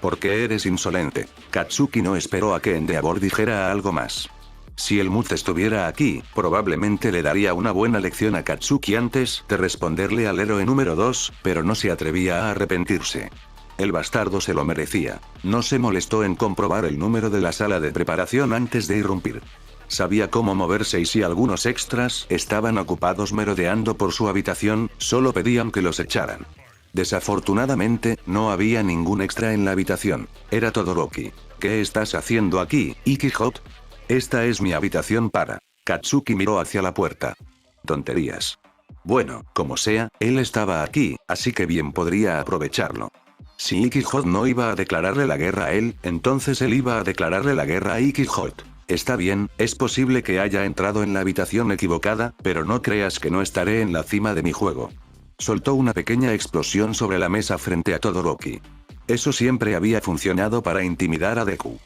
Porque eres insolente. Katsuki no esperó a que Endeavor dijera algo más. Si el Muz estuviera aquí, probablemente le daría una buena lección a Katsuki antes de responderle al héroe número 2, pero no se atrevía a arrepentirse. El bastardo se lo merecía. No se molestó en comprobar el número de la sala de preparación antes de irrumpir. Sabía cómo moverse y si algunos extras estaban ocupados merodeando por su habitación, solo pedían que los echaran. Desafortunadamente, no había ningún extra en la habitación. Era Todoroki. ¿Qué estás haciendo aquí, Ikihot? Esta es mi habitación para. Katsuki miró hacia la puerta. Tonterías. Bueno, como sea, él estaba aquí, así que bien podría aprovecharlo. Si Ikihot no iba a declararle la guerra a él, entonces él iba a declararle la guerra a Ikihot. Está bien, es posible que haya entrado en la habitación equivocada, pero no creas que no estaré en la cima de mi juego. Soltó una pequeña explosión sobre la mesa frente a Todoroki. Eso siempre había funcionado para intimidar a Deku.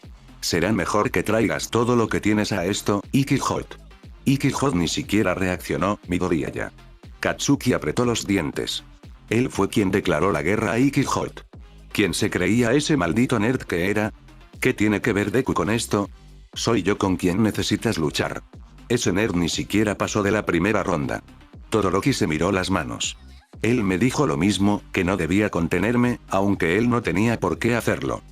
Será mejor que traigas todo lo que tienes a esto, Ikihot. Ikihot ni siquiera reaccionó, Midoriyaya. Katsuki apretó los dientes. Él fue quien declaró la guerra a Ikihot. ¿Quién se creía ese maldito nerd que era? ¿Qué tiene que ver Deku con esto? Soy yo con quien necesitas luchar. Ese nerd ni siquiera pasó de la primera ronda. Todoroki se miró las manos. Él me dijo lo mismo, que no debía contenerme, aunque él no tenía por qué hacerlo.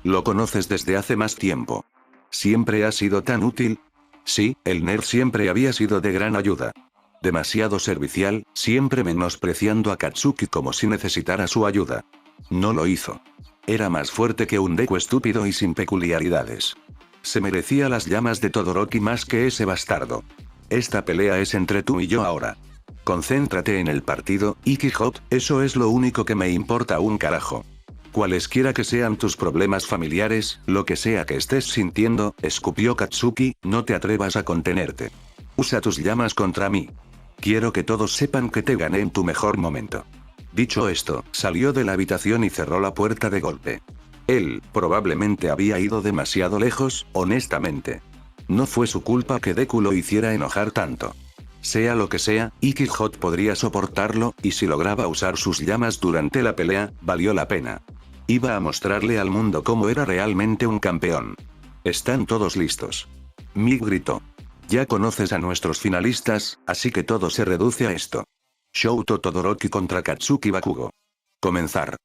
Lo conoces desde hace más tiempo. ¿Siempre ha sido tan útil? Sí, el nerd siempre había sido de gran ayuda. Demasiado servicial, siempre menospreciando a Katsuki como si necesitara su ayuda. No lo hizo. Era más fuerte que un Deku estúpido y sin peculiaridades. Se merecía las llamas de Todoroki más que ese bastardo. Esta pelea es entre tú y yo ahora. Concéntrate en el partido, Ikihot, eso es lo único que me importa un carajo. Cualesquiera que sean tus problemas familiares, lo que sea que estés sintiendo, escupió Katsuki, no te atrevas a contenerte. Usa tus llamas contra mí. Quiero que todos sepan que te gané en tu mejor momento. Dicho esto, salió de la habitación y cerró la puerta de golpe. Él, probablemente había ido demasiado lejos, honestamente. no fue su culpa que Deku lo hiciera enojar tanto. Sea lo que sea, Ikki Hot podría soportarlo, y si lograba usar sus llamas durante la pelea, valió la pena. Iba a mostrarle al mundo cómo era realmente un campeón. ¿Están todos listos? Mig gritó. Ya conoces a nuestros finalistas, así que todo se reduce a esto. Shouto Todoroki contra Katsuki Bakugo. Comenzar.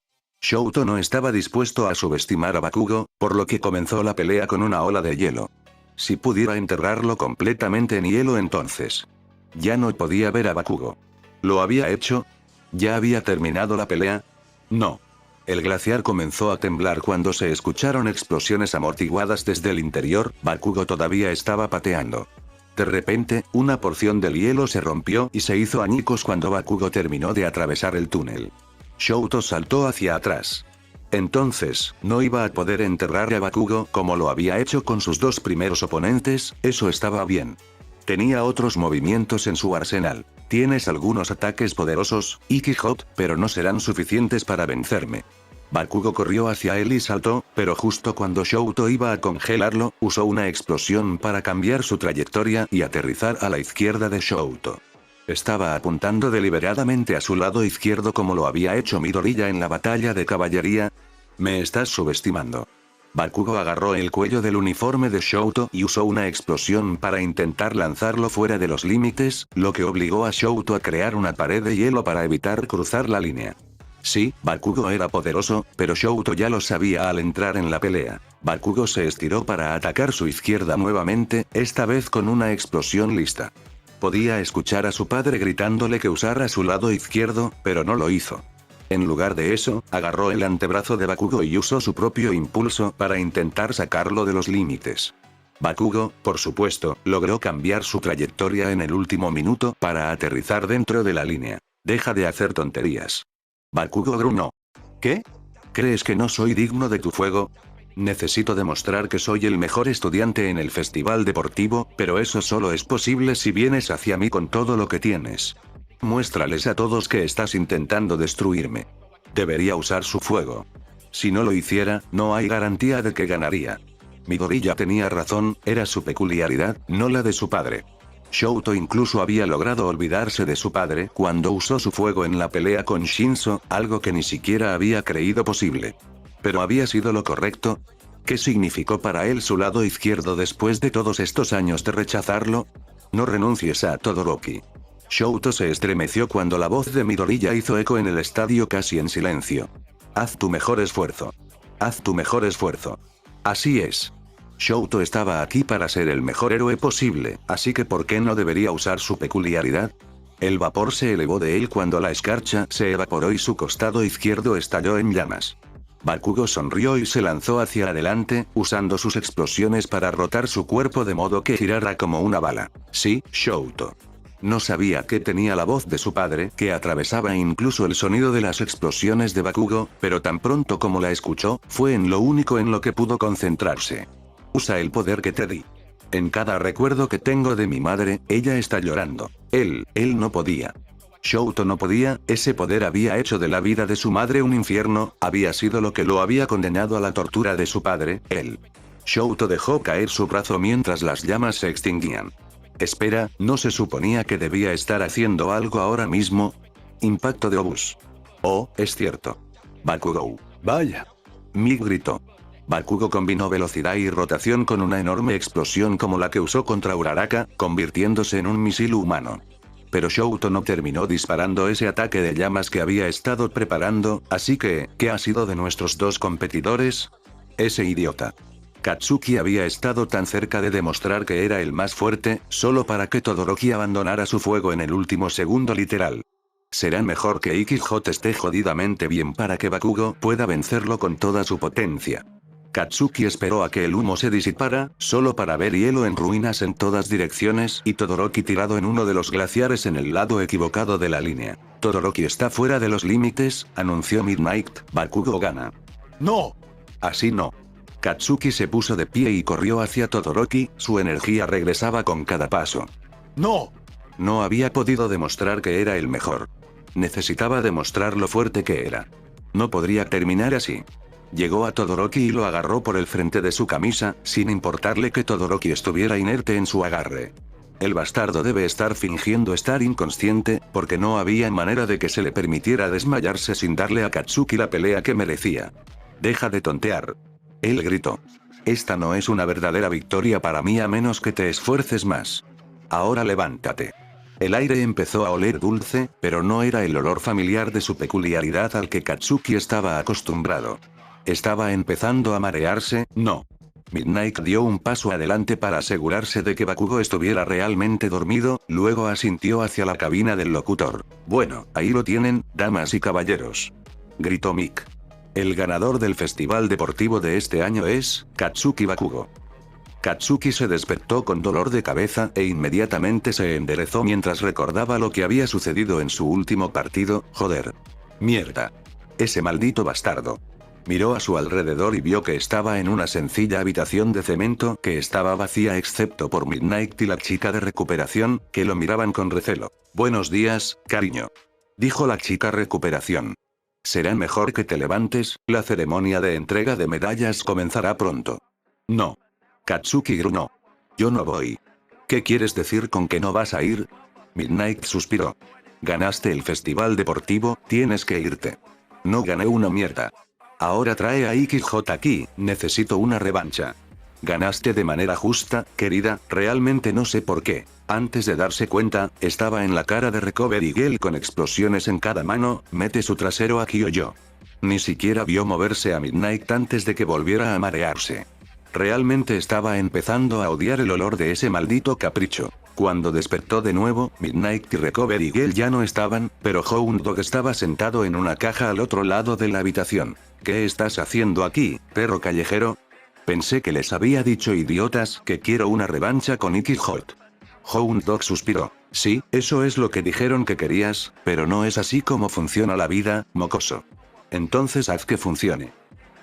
Shouto no estaba dispuesto a subestimar a Bakugo, por lo que comenzó la pelea con una ola de hielo. Si pudiera enterrarlo completamente en hielo entonces. Ya no podía ver a Bakugo. ¿Lo había hecho? ¿Ya había terminado la pelea? No. El glaciar comenzó a temblar cuando se escucharon explosiones amortiguadas desde el interior. Bakugo todavía estaba pateando. De repente, una porción del hielo se rompió y se hizo añicos cuando Bakugo terminó de atravesar el túnel. Shouto saltó hacia atrás. Entonces, no iba a poder enterrar a Bakugo como lo había hecho con sus dos primeros oponentes. Eso estaba bien. Tenía otros movimientos en su arsenal. Tienes algunos ataques poderosos, Ikki Hot, pero no serán suficientes para vencerme. Bakugo corrió hacia él y saltó, pero justo cuando Shouto iba a congelarlo, usó una explosión para cambiar su trayectoria y aterrizar a la izquierda de Shouto. Estaba apuntando deliberadamente a su lado izquierdo como lo había hecho Midoriya en la batalla de caballería. Me estás subestimando. Bakugo agarró el cuello del uniforme de Shouto y usó una explosión para intentar lanzarlo fuera de los límites, lo que obligó a Shouto a crear una pared de hielo para evitar cruzar la línea. Sí, Bakugo era poderoso, pero Shouto ya lo sabía al entrar en la pelea. Bakugo se estiró para atacar su izquierda nuevamente, esta vez con una explosión lista. Podía escuchar a su padre gritándole que usara su lado izquierdo, pero no lo hizo. En lugar de eso, agarró el antebrazo de Bakugo y usó su propio impulso para intentar sacarlo de los límites. Bakugo, por supuesto, logró cambiar su trayectoria en el último minuto para aterrizar dentro de la línea. Deja de hacer tonterías. Bakugo gruñó. ¿Qué? ¿Crees que no soy digno de tu fuego? Necesito demostrar que soy el mejor estudiante en el festival deportivo, pero eso solo es posible si vienes hacia mí con todo lo que tienes. Muéstrales a todos que estás intentando destruirme. Debería usar su fuego. Si no lo hiciera, no hay garantía de que ganaría. Midoriya tenía razón, era su peculiaridad, no la de su padre. Shouto incluso había logrado olvidarse de su padre cuando usó su fuego en la pelea con Shinzo, algo que ni siquiera había creído posible. ¿Pero había sido lo correcto? ¿Qué significó para él su lado izquierdo después de todos estos años de rechazarlo? No renuncies a Todoroki. Shouto se estremeció cuando la voz de Midoriya hizo eco en el estadio casi en silencio. Haz tu mejor esfuerzo. Haz tu mejor esfuerzo. Así es. Shouto estaba aquí para ser el mejor héroe posible, así que ¿por qué no debería usar su peculiaridad? El vapor se elevó de él cuando la escarcha se evaporó y su costado izquierdo estalló en llamas. Bakugo sonrió y se lanzó hacia adelante, usando sus explosiones para rotar su cuerpo de modo que girara como una bala. Sí, Shouto. No sabía que tenía la voz de su padre, que atravesaba incluso el sonido de las explosiones de Bakugo, pero tan pronto como la escuchó, fue en lo único en lo que pudo concentrarse. Usa el poder que te di. En cada recuerdo que tengo de mi madre, ella está llorando. Él no podía. Shouto no podía, ese poder había hecho de la vida de su madre un infierno, había sido lo que lo había condenado a la tortura de su padre, él. Shouto dejó caer su brazo mientras las llamas se extinguían. Espera, ¿no se suponía que debía estar haciendo algo ahora mismo? Impacto de obús. Oh, es cierto. Bakugo. Vaya. Mig gritó. Bakugo combinó velocidad y rotación con una enorme explosión como la que usó contra Uraraka, convirtiéndose en un misil humano. Pero Shouto no terminó disparando ese ataque de llamas que había estado preparando, así que, ¿qué ha sido de nuestros dos competidores? Ese idiota. Katsuki había estado tan cerca de demostrar que era el más fuerte, solo para que Todoroki abandonara su fuego en el último segundo literal. Será mejor que Ikki Hot esté jodidamente bien para que Bakugo pueda vencerlo con toda su potencia. Katsuki esperó a que el humo se disipara, solo para ver hielo en ruinas en todas direcciones y Todoroki tirado en uno de los glaciares en el lado equivocado de la línea. Todoroki está fuera de los límites, anunció Midnight, Bakugo gana. ¡No! Así no. Katsuki se puso de pie y corrió hacia Todoroki, su energía regresaba con cada paso. ¡No! No había podido demostrar que era el mejor. Necesitaba demostrar lo fuerte que era. No podría terminar así. Llegó a Todoroki y lo agarró por el frente de su camisa, sin importarle que Todoroki estuviera inerte en su agarre. El bastardo debe estar fingiendo estar inconsciente, porque no había manera de que se le permitiera desmayarse sin darle a Katsuki la pelea que merecía. «Deja de tontear». Él gritó. «Esta no es una verdadera victoria para mí a menos que te esfuerces más. Ahora levántate». El aire empezó a oler dulce, pero no era el olor familiar de su peculiaridad al que Katsuki estaba acostumbrado. Estaba empezando a marearse, no. Midnight dio un paso adelante para asegurarse de que Bakugo estuviera realmente dormido, luego asintió hacia la cabina del locutor. «Bueno, ahí lo tienen, damas y caballeros», gritó Mick. «El ganador del festival deportivo de este año es Katsuki Bakugo». Katsuki se despertó con dolor de cabeza e inmediatamente se enderezó mientras recordaba lo que había sucedido en su último partido. «Joder. Mierda. Ese maldito bastardo». Miró a su alrededor y vio que estaba en una sencilla habitación de cemento que estaba vacía excepto por Midnight y la chica de recuperación, que lo miraban con recelo. «Buenos días, cariño», dijo la chica recuperación. «Será mejor que te levantes, la ceremonia de entrega de medallas comenzará pronto». «No». Katsuki gruñó. «Yo no voy». «¿Qué quieres decir con que no vas a ir?» Midnight suspiró. «Ganaste el festival deportivo, tienes que irte». «No gané una mierda. Ahora trae a Iki J aquí, necesito una revancha». «Ganaste de manera justa, querida, realmente no sé por qué». Antes de darse cuenta, estaba en la cara de Recovery Girl con explosiones en cada mano. «Mete su trasero aquí o yo». Ni siquiera vio moverse a Midnight antes de que volviera a marearse. Realmente estaba empezando a odiar el olor de ese maldito capricho. Cuando despertó de nuevo, Midnight y Recovery Girl ya no estaban, pero Hound Dog estaba sentado en una caja al otro lado de la habitación. «¿Qué estás haciendo aquí, perro callejero?» «Pensé que les había dicho idiotas que quiero una revancha con Iki Hot». Hound Dog suspiró. «Sí, eso es lo que dijeron que querías, pero no es así como funciona la vida, mocoso». «Entonces haz que funcione»,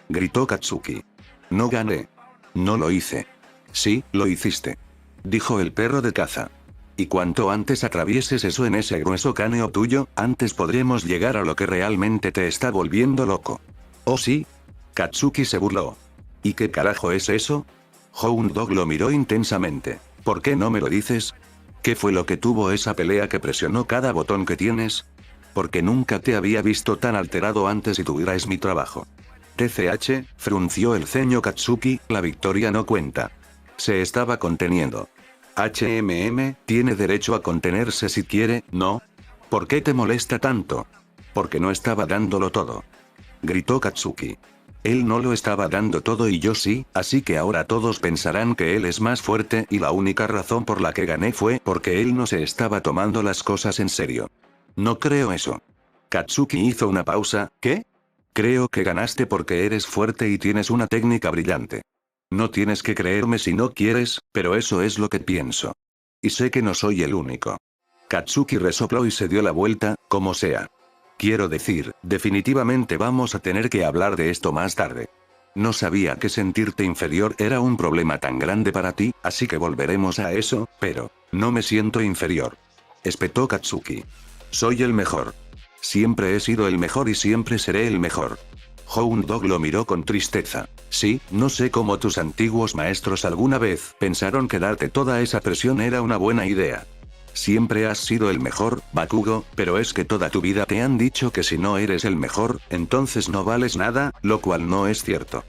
gritó Katsuki. «No gané». «No lo hice». «Sí, lo hiciste», dijo el perro de caza. «Y cuanto antes atravieses eso en ese grueso cráneo tuyo, antes podremos llegar a lo que realmente te está volviendo loco». «¿Oh sí?» Katsuki se burló. «¿Y qué carajo es eso?» Hound Dog lo miró intensamente. «¿Por qué no me lo dices? ¿Qué fue lo que tuvo esa pelea que presionó cada botón que tienes? Porque nunca te había visto tan alterado antes y tu ira es mi trabajo». TCH, frunció el ceño Katsuki, la victoria no cuenta. Se estaba conteniendo. Tiene derecho a contenerse si quiere, ¿no? ¿Por qué te molesta tanto? Porque no estaba dándolo todo. Gritó Katsuki. Él no lo estaba dando todo y yo sí, así que ahora todos pensarán que él es más fuerte y la única razón por la que gané fue porque él no se estaba tomando las cosas en serio. No creo eso. Katsuki hizo una pausa. ¿Qué? Creo que ganaste porque eres fuerte y tienes una técnica brillante. No tienes que creerme si no quieres, pero eso es lo que pienso. Y sé que no soy el único. Katsuki resopló y se dio la vuelta, como sea. Quiero decir, definitivamente vamos a tener que hablar de esto más tarde. No sabía que sentirte inferior era un problema tan grande para ti, así que volveremos a eso, pero no me siento inferior. Espetó Katsuki. Soy el mejor. Siempre he sido el mejor y siempre seré el mejor. Hound Dog lo miró con tristeza. Sí, no sé cómo tus antiguos maestros alguna vez pensaron que darte toda esa presión era una buena idea. Siempre has sido el mejor, Bakugo, pero es que toda tu vida te han dicho que si no eres el mejor, entonces no vales nada, lo cual no es cierto.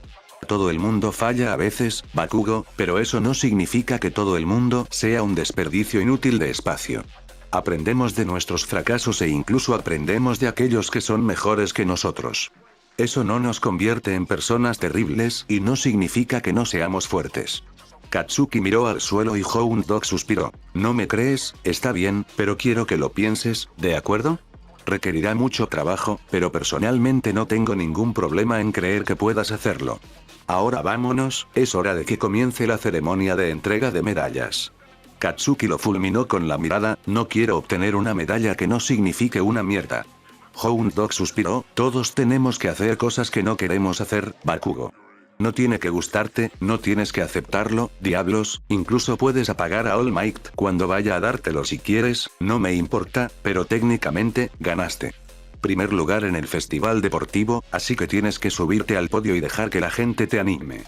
Todo el mundo falla a veces, Bakugo, pero eso no significa que todo el mundo sea un desperdicio inútil de espacio. Aprendemos de nuestros fracasos e incluso aprendemos de aquellos que son mejores que nosotros. Eso no nos convierte en personas terribles y no significa que no seamos fuertes. Katsuki miró al suelo y Hound Dog suspiró. «¿No me crees? Está bien, pero quiero que lo pienses, ¿de acuerdo? Requerirá mucho trabajo, pero personalmente no tengo ningún problema en creer que puedas hacerlo. Ahora vámonos, es hora de que comience la ceremonia de entrega de medallas». Katsuki lo fulminó con la mirada. «No quiero obtener una medalla que no signifique una mierda». Hound Dog suspiró. «Todos tenemos que hacer cosas que no queremos hacer, Bakugo. No tiene que gustarte, no tienes que aceptarlo, diablos, incluso puedes apagar a All Might cuando vaya a dártelo si quieres, no me importa, pero técnicamente, ganaste». Primer lugar en el festival deportivo, así que tienes que subirte al podio y dejar que la gente te anime.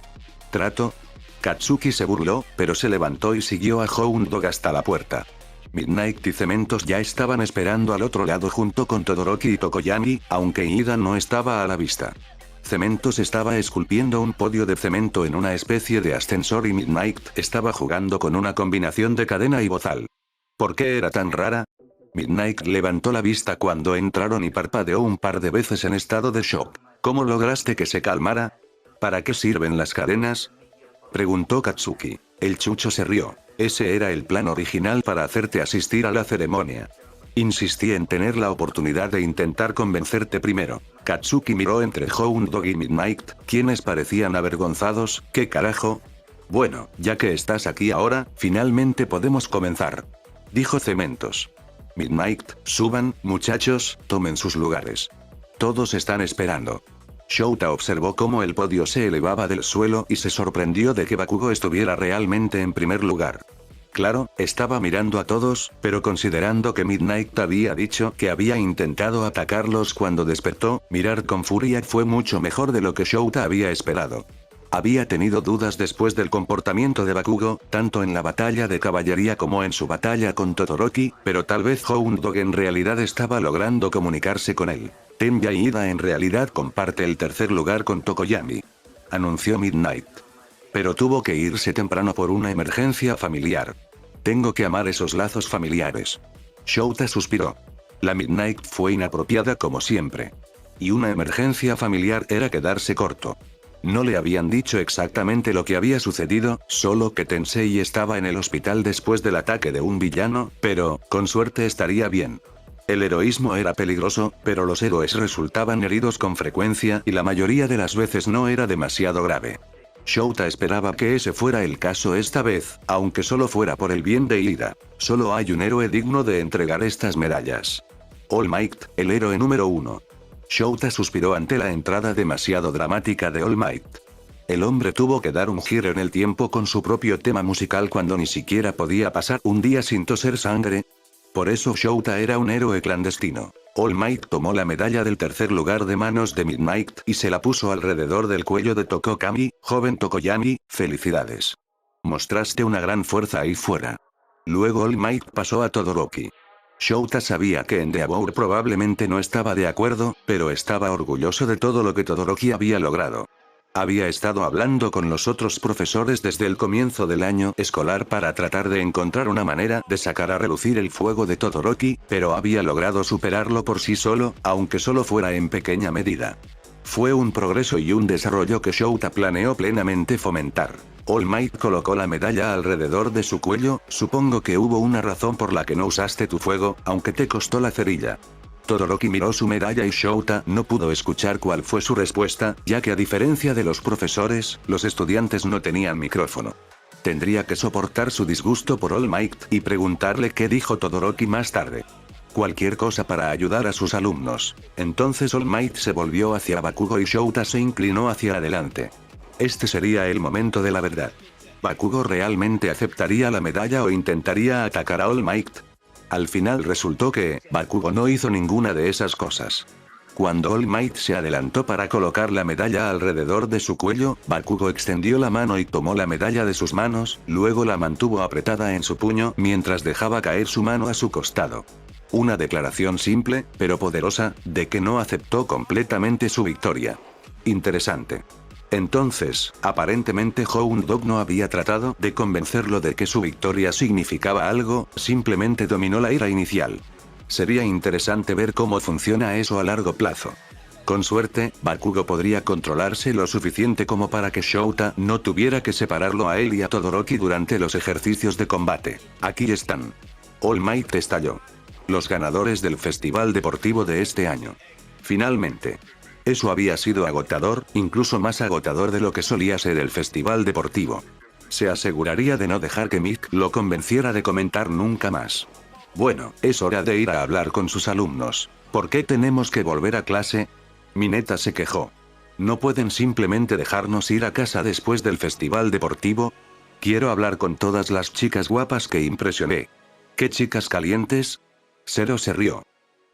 ¿Trato? Katsuki se burló, pero se levantó y siguió a Hound Dog hasta la puerta. Midnight y Cementos ya estaban esperando al otro lado junto con Todoroki y Tokoyami, aunque Ida no estaba a la vista. Cementos estaba esculpiendo un podio de cemento en una especie de ascensor y Midnight estaba jugando con una combinación de cadena y bozal. ¿Por qué era tan rara? Midnight levantó la vista cuando entraron y parpadeó un par de veces en estado de shock. ¿Cómo lograste que se calmara? ¿Para qué sirven las cadenas? Preguntó Katsuki. El chucho se rió. Ese era el plan original para hacerte asistir a la ceremonia. Insistí en tener la oportunidad de intentar convencerte primero. Katsuki miró entre Hound Dog y Midnight, quienes parecían avergonzados. ¿Qué carajo? Bueno, ya que estás aquí ahora, finalmente podemos comenzar. Dijo Cementos. Midnight, suban, muchachos, tomen sus lugares. Todos están esperando. Shouta observó cómo el podio se elevaba del suelo y se sorprendió de que Bakugo estuviera realmente en primer lugar. Claro, estaba mirando a todos, pero considerando que Midnight había dicho que había intentado atacarlos cuando despertó, mirar con furia fue mucho mejor de lo que Shouta había esperado. Había tenido dudas después del comportamiento de Bakugo, tanto en la batalla de caballería como en su batalla con Todoroki, pero tal vez Hound Dog en realidad estaba logrando comunicarse con él. Tenbia y Ida en realidad comparte el tercer lugar con Tokoyami. Anunció Midnight. Pero tuvo que irse temprano por una emergencia familiar. Tengo que amar esos lazos familiares. Shouta suspiró. La Midnight fue inapropiada como siempre. Y una emergencia familiar era quedarse corto. No le habían dicho exactamente lo que había sucedido, solo que Tensei estaba en el hospital después del ataque de un villano, pero, con suerte estaría bien. El heroísmo era peligroso, pero los héroes resultaban heridos con frecuencia y la mayoría de las veces no era demasiado grave. Shouta esperaba que ese fuera el caso esta vez, aunque solo fuera por el bien de Ida. Solo hay un héroe digno de entregar estas medallas. All Might, el héroe número 1. Shouta suspiró ante la entrada demasiado dramática de All Might. El hombre tuvo que dar un giro en el tiempo con su propio tema musical cuando ni siquiera podía pasar un día sin toser sangre. Por eso Shouta era un héroe clandestino. All Might tomó la medalla del tercer lugar de manos de Midnight y se la puso alrededor del cuello de Tokokami. Joven Tokoyami, felicidades. Mostraste una gran fuerza ahí fuera. Luego All Might pasó a Todoroki. Shouta sabía que Endeavor probablemente no estaba de acuerdo, pero estaba orgulloso de todo lo que Todoroki había logrado. Había estado hablando con los otros profesores desde el comienzo del año escolar para tratar de encontrar una manera de sacar a relucir el fuego de Todoroki, pero había logrado superarlo por sí solo, aunque solo fuera en pequeña medida. Fue un progreso y un desarrollo que Shouta planeó plenamente fomentar. All Might colocó la medalla alrededor de su cuello. Supongo que hubo una razón por la que no usaste tu fuego, aunque te costó la cerilla. Todoroki miró su medalla y Shouta no pudo escuchar cuál fue su respuesta, ya que a diferencia de los profesores, los estudiantes no tenían micrófono. Tendría que soportar su disgusto por All Might y preguntarle qué dijo Todoroki más tarde. Cualquier cosa para ayudar a sus alumnos. Entonces All Might se volvió hacia Bakugo y Shouta se inclinó hacia adelante. Este sería el momento de la verdad. ¿Bakugo realmente aceptaría la medalla o intentaría atacar a All Might? Al final resultó que, Bakugo no hizo ninguna de esas cosas. Cuando All Might se adelantó para colocar la medalla alrededor de su cuello, Bakugo extendió la mano y tomó la medalla de sus manos, luego la mantuvo apretada en su puño mientras dejaba caer su mano a su costado. Una declaración simple, pero poderosa, de que no aceptó completamente su victoria. Interesante. Entonces, aparentemente Hound Dog no había tratado de convencerlo de que su victoria significaba algo, simplemente dominó la ira inicial. Sería interesante ver cómo funciona eso a largo plazo. Con suerte, Bakugo podría controlarse lo suficiente como para que Shouta no tuviera que separarlo a él y a Todoroki durante los ejercicios de combate. Aquí están. All Might estalló. Los ganadores del festival deportivo de este año. Finalmente. Eso había sido agotador, incluso más agotador de lo que solía ser el festival deportivo. Se aseguraría de no dejar que Mick lo convenciera de comentar nunca más. Bueno, es hora de ir a hablar con sus alumnos. ¿Por qué tenemos que volver a clase? Mineta se quejó. ¿No pueden simplemente dejarnos ir a casa después del festival deportivo? Quiero hablar con todas las chicas guapas que impresioné. ¿Qué chicas calientes? Zero se rió.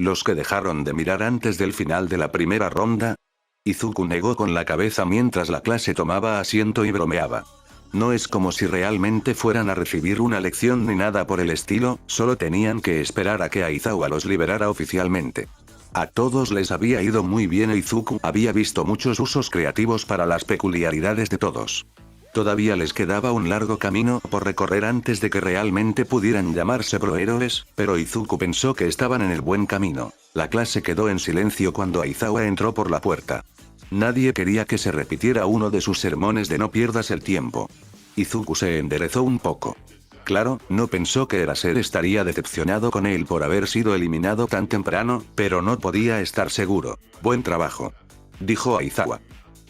¿Los que dejaron de mirar antes del final de la primera ronda? Izuku negó con la cabeza mientras la clase tomaba asiento y bromeaba. No es como si realmente fueran a recibir una lección ni nada por el estilo, solo tenían que esperar a que Aizawa los liberara oficialmente. A todos les había ido muy bien e Izuku había visto muchos usos creativos para las peculiaridades de todos. Todavía les quedaba un largo camino por recorrer antes de que realmente pudieran llamarse prohéroes, pero Izuku pensó que estaban en el buen camino. La clase quedó en silencio cuando Aizawa entró por la puerta. Nadie quería que se repitiera uno de sus sermones de no pierdas el tiempo. Izuku se enderezó un poco. Claro, no pensó que Eraser estaría decepcionado con él por haber sido eliminado tan temprano, pero no podía estar seguro. Buen trabajo, dijo Aizawa.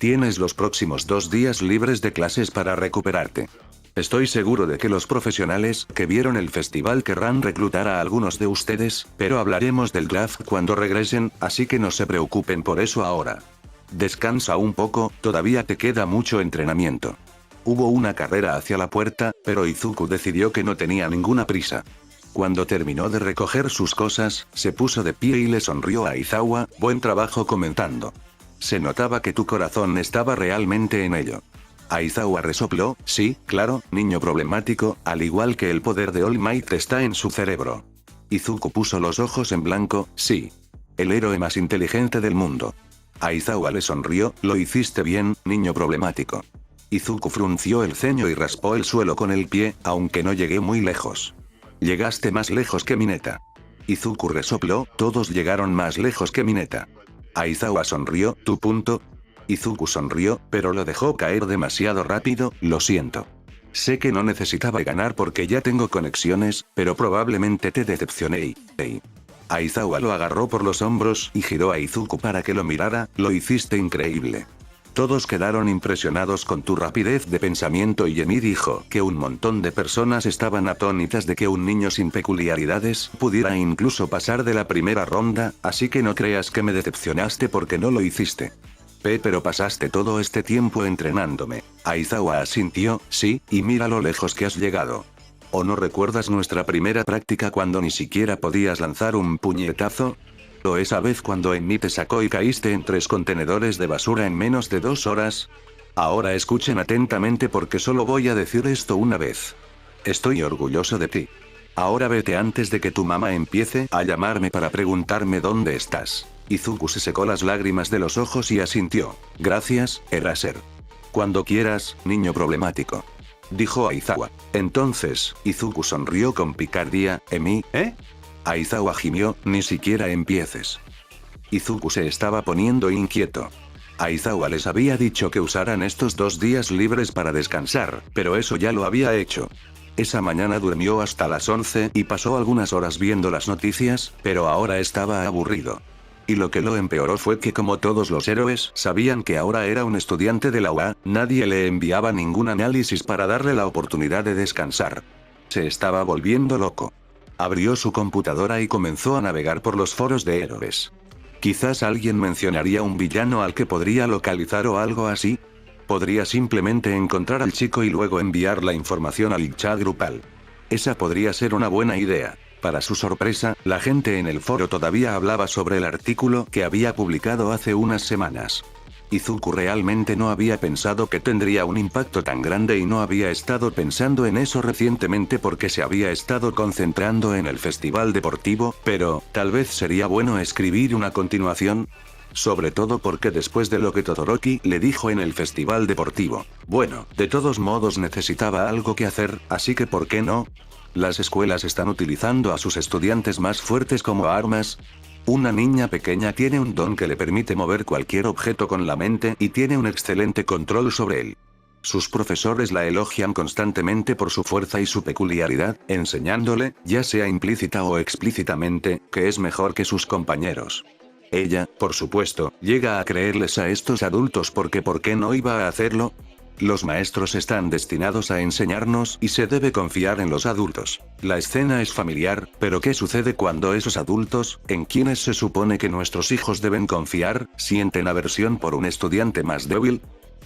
Tienes los próximos 2 días libres de clases para recuperarte. Estoy seguro de que los profesionales que vieron el festival querrán reclutar a algunos de ustedes, pero hablaremos del draft cuando regresen, así que no se preocupen por eso ahora. Descansa un poco, todavía te queda mucho entrenamiento. Hubo una carrera hacia la puerta, pero Izuku decidió que no tenía ninguna prisa. Cuando terminó de recoger sus cosas, se puso de pie y le sonrió a Aizawa, buen trabajo comentando. Se notaba que tu corazón estaba realmente en ello. Aizawa resopló, sí, claro, niño problemático, al igual que el poder de All Might está en su cerebro. Izuku puso los ojos en blanco, sí. El héroe más inteligente del mundo. Aizawa le sonrió, lo hiciste bien, niño problemático. Izuku frunció el ceño y raspó el suelo con el pie, aunque no llegué muy lejos. Llegaste más lejos que Mineta. Izuku resopló, todos llegaron más lejos que Mineta. Aizawa sonrió, ¿tu punto? Izuku sonrió, pero lo dejó caer demasiado rápido, lo siento. Sé que no necesitaba ganar porque ya tengo conexiones, pero probablemente te decepcioné. Aizawa lo agarró por los hombros y giró a Izuku para que lo mirara, lo hiciste increíble. Todos quedaron impresionados con tu rapidez de pensamiento y Emi dijo que un montón de personas estaban atónitas de que un niño sin peculiaridades pudiera incluso pasar de la primera ronda, así que no creas que me decepcionaste porque no lo hiciste. Pero pasaste todo este tiempo entrenándome. Aizawa asintió, sí, y mira lo lejos que has llegado. ¿O no recuerdas nuestra primera práctica cuando ni siquiera podías lanzar un puñetazo? ¿O esa vez cuando Emi te sacó y caíste en 3 contenedores de basura en menos de 2 horas? Ahora escuchen atentamente porque solo voy a decir esto una vez. Estoy orgulloso de ti. Ahora vete antes de que tu mamá empiece a llamarme para preguntarme dónde estás. Izuku se secó las lágrimas de los ojos y asintió. Gracias, Eraser. Cuando quieras, niño problemático, dijo Aizawa. Entonces, Izuku sonrió con picardía, Emi, Aizawa gimió, ni siquiera empieces. Izuku se estaba poniendo inquieto. Aizawa les había dicho que usaran estos 2 días libres para descansar, pero eso ya lo había hecho. Esa mañana durmió hasta las 11 y pasó algunas horas viendo las noticias, pero ahora estaba aburrido. Y lo que lo empeoró fue que como todos los héroes sabían que ahora era un estudiante de la UA, nadie le enviaba ningún análisis para darle la oportunidad de descansar. Se estaba volviendo loco. Abrió su computadora y comenzó a navegar por los foros de héroes. Quizás alguien mencionaría un villano al que podría localizar o algo así. Podría simplemente encontrar al chico y luego enviar la información al chat grupal. Esa podría ser una buena idea. Para su sorpresa, la gente en el foro todavía hablaba sobre el artículo que había publicado hace unas semanas. Izuku realmente no había pensado que tendría un impacto tan grande y no había estado pensando en eso recientemente porque se había estado concentrando en el festival deportivo, pero, tal vez sería bueno escribir una continuación. Sobre todo porque después de lo que Todoroki le dijo en el festival deportivo. Bueno, de todos modos necesitaba algo que hacer, así que ¿por qué no? Las escuelas están utilizando a sus estudiantes más fuertes como armas. Una niña pequeña tiene un don que le permite mover cualquier objeto con la mente y tiene un excelente control sobre él. Sus profesores la elogian constantemente por su fuerza y su peculiaridad, enseñándole, ya sea implícita o explícitamente, que es mejor que sus compañeros. Ella, por supuesto, llega a creerles a estos adultos porque ¿por qué no iba a hacerlo? Los maestros están destinados a enseñarnos y se debe confiar en los adultos. La escena es familiar, pero ¿qué sucede cuando esos adultos, en quienes se supone que nuestros hijos deben confiar, sienten aversión por un estudiante más débil?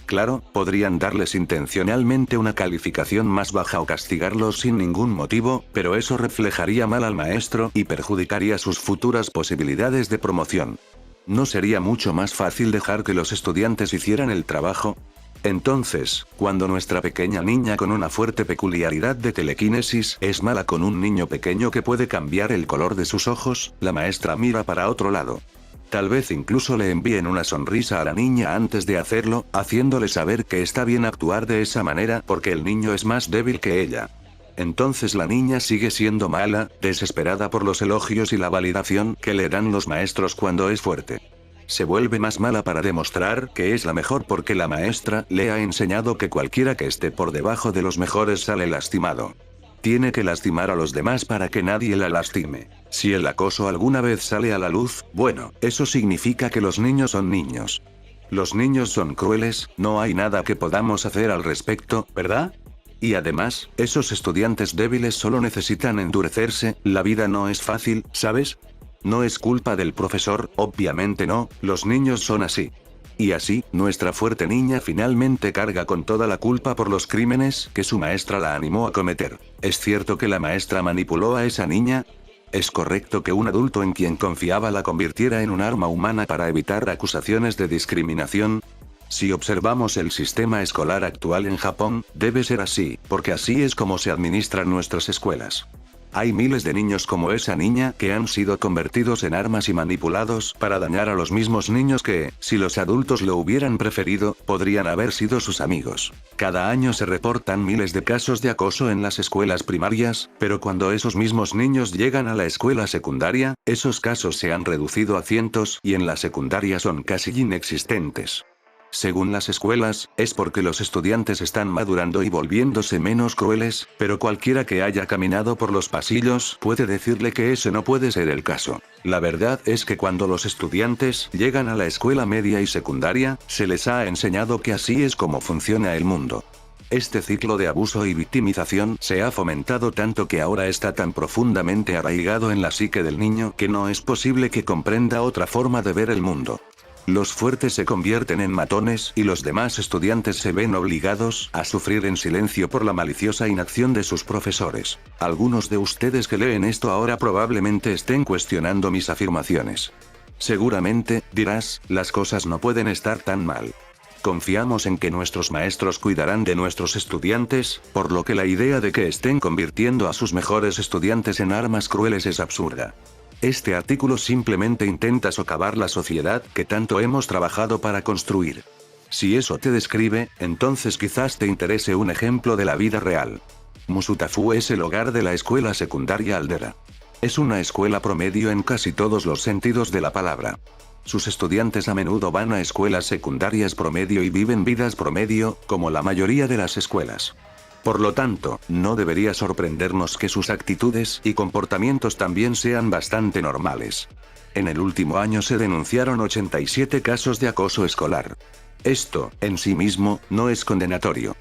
Claro, podrían darles intencionalmente una calificación más baja o castigarlos sin ningún motivo, pero eso reflejaría mal al maestro y perjudicaría sus futuras posibilidades de promoción. ¿No sería mucho más fácil dejar que los estudiantes hicieran el trabajo? Entonces, cuando nuestra pequeña niña con una fuerte peculiaridad de telequinesis es mala con un niño pequeño que puede cambiar el color de sus ojos, la maestra mira para otro lado. Tal vez incluso le envíen una sonrisa a la niña antes de hacerlo, haciéndole saber que está bien actuar de esa manera porque el niño es más débil que ella. Entonces la niña sigue siendo mala, desesperada por los elogios y la validación que le dan los maestros cuando es fuerte. Se vuelve más mala para demostrar que es la mejor porque la maestra le ha enseñado que cualquiera que esté por debajo de los mejores sale lastimado. Tiene que lastimar a los demás para que nadie la lastime. Si el acoso alguna vez sale a la luz, bueno, eso significa que los niños son niños. Los niños son crueles, no hay nada que podamos hacer al respecto, ¿verdad? Y además, esos estudiantes débiles solo necesitan endurecerse, la vida no es fácil, ¿sabes? No es culpa del profesor, obviamente no, los niños son así. Y así, nuestra fuerte niña finalmente carga con toda la culpa por los crímenes que su maestra la animó a cometer. ¿Es cierto que la maestra manipuló a esa niña? ¿Es correcto que un adulto en quien confiaba la convirtiera en un arma humana para evitar acusaciones de discriminación? Si observamos el sistema escolar actual en Japón, debe ser así, porque así es como se administran nuestras escuelas. Hay miles de niños como esa niña que han sido convertidos en armas y manipulados para dañar a los mismos niños que, si los adultos lo hubieran preferido, podrían haber sido sus amigos. Cada año se reportan miles de casos de acoso en las escuelas primarias, pero cuando esos mismos niños llegan a la escuela secundaria, esos casos se han reducido a cientos y en la secundaria son casi inexistentes. Según las escuelas, es porque los estudiantes están madurando y volviéndose menos crueles, pero cualquiera que haya caminado por los pasillos puede decirle que ese no puede ser el caso. La verdad es que cuando los estudiantes llegan a la escuela media y secundaria, se les ha enseñado que así es como funciona el mundo. Este ciclo de abuso y victimización se ha fomentado tanto que ahora está tan profundamente arraigado en la psique del niño que no es posible que comprenda otra forma de ver el mundo. Los fuertes se convierten en matones y los demás estudiantes se ven obligados a sufrir en silencio por la maliciosa inacción de sus profesores. Algunos de ustedes que leen esto ahora probablemente estén cuestionando mis afirmaciones. Seguramente, dirás, las cosas no pueden estar tan mal. Confiamos en que nuestros maestros cuidarán de nuestros estudiantes, por lo que la idea de que estén convirtiendo a sus mejores estudiantes en armas crueles es absurda. Este artículo simplemente intenta socavar la sociedad que tanto hemos trabajado para construir. Si eso te describe, entonces quizás te interese un ejemplo de la vida real. Musutafu es el hogar de la escuela secundaria Aldera. Es una escuela promedio en casi todos los sentidos de la palabra. Sus estudiantes a menudo van a escuelas secundarias promedio y viven vidas promedio, como la mayoría de las escuelas. Por lo tanto, no debería sorprendernos que sus actitudes y comportamientos también sean bastante normales. En el último año se denunciaron 87 casos de acoso escolar. Esto, en sí mismo, no es condenatorio.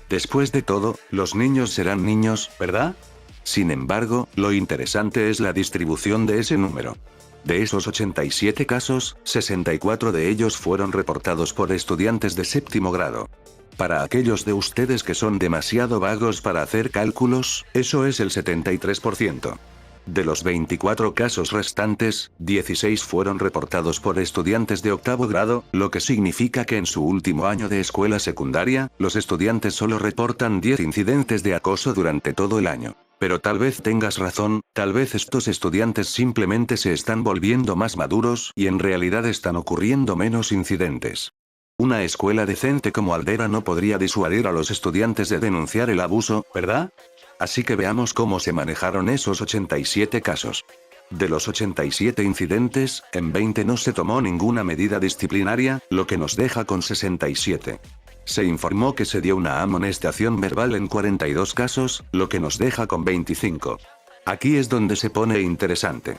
Después de todo, los niños serán niños, ¿verdad? Sin embargo, lo interesante es la distribución de ese número. De esos 87 casos, 64 de ellos fueron reportados por estudiantes de séptimo grado. Para aquellos de ustedes que son demasiado vagos para hacer cálculos, eso es el 73%. De los 24 casos restantes, 16 fueron reportados por estudiantes de octavo grado, lo que significa que en su último año de escuela secundaria, los estudiantes solo reportan 10 incidentes de acoso durante todo el año. Pero tal vez tengas razón, tal vez estos estudiantes simplemente se están volviendo más maduros y en realidad están ocurriendo menos incidentes. Una escuela decente como Aldera no podría disuadir a los estudiantes de denunciar el abuso, ¿verdad? Así que veamos cómo se manejaron esos 87 casos. De los 87 incidentes, en 20 no se tomó ninguna medida disciplinaria, lo que nos deja con 67. Se informó que se dio una amonestación verbal en 42 casos, lo que nos deja con 25. Aquí es donde se pone interesante.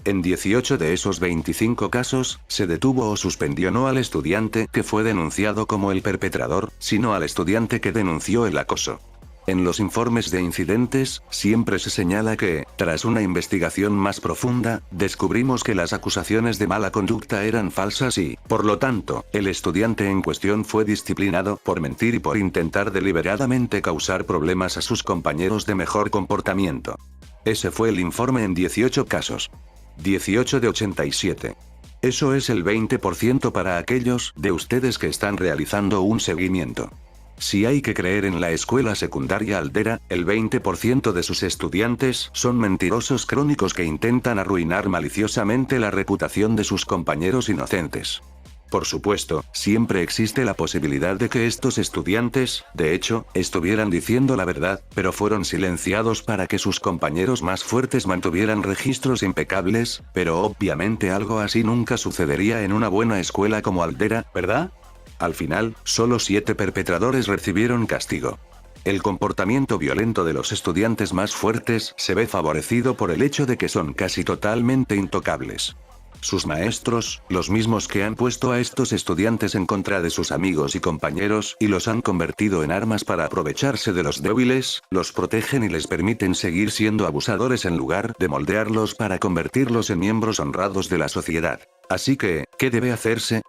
En 18 de esos 25 casos, se detuvo o suspendió no al estudiante que fue denunciado como el perpetrador, sino al estudiante que denunció el acoso. En los informes de incidentes, siempre se señala que, tras una investigación más profunda, descubrimos que las acusaciones de mala conducta eran falsas y, por lo tanto, el estudiante en cuestión fue disciplinado por mentir y por intentar deliberadamente causar problemas a sus compañeros de mejor comportamiento. Ese fue el informe en 18 casos. 18 de 87. Eso es el 20% para aquellos de ustedes que están realizando un seguimiento. Si hay que creer en la escuela secundaria Aldera, el 20% de sus estudiantes son mentirosos crónicos que intentan arruinar maliciosamente la reputación de sus compañeros inocentes. Por supuesto, siempre existe la posibilidad de que estos estudiantes, de hecho, estuvieran diciendo la verdad, pero fueron silenciados para que sus compañeros más fuertes mantuvieran registros impecables, pero obviamente algo así nunca sucedería en una buena escuela como Aldera, ¿verdad? Al final, solo 7 perpetradores recibieron castigo. El comportamiento violento de los estudiantes más fuertes se ve favorecido por el hecho de que son casi totalmente intocables. Sus maestros, los mismos que han puesto a estos estudiantes en contra de sus amigos y compañeros y los han convertido en armas para aprovecharse de los débiles, los protegen y les permiten seguir siendo abusadores en lugar de moldearlos para convertirlos en miembros honrados de la sociedad. Así que, ¿qué debe hacerse?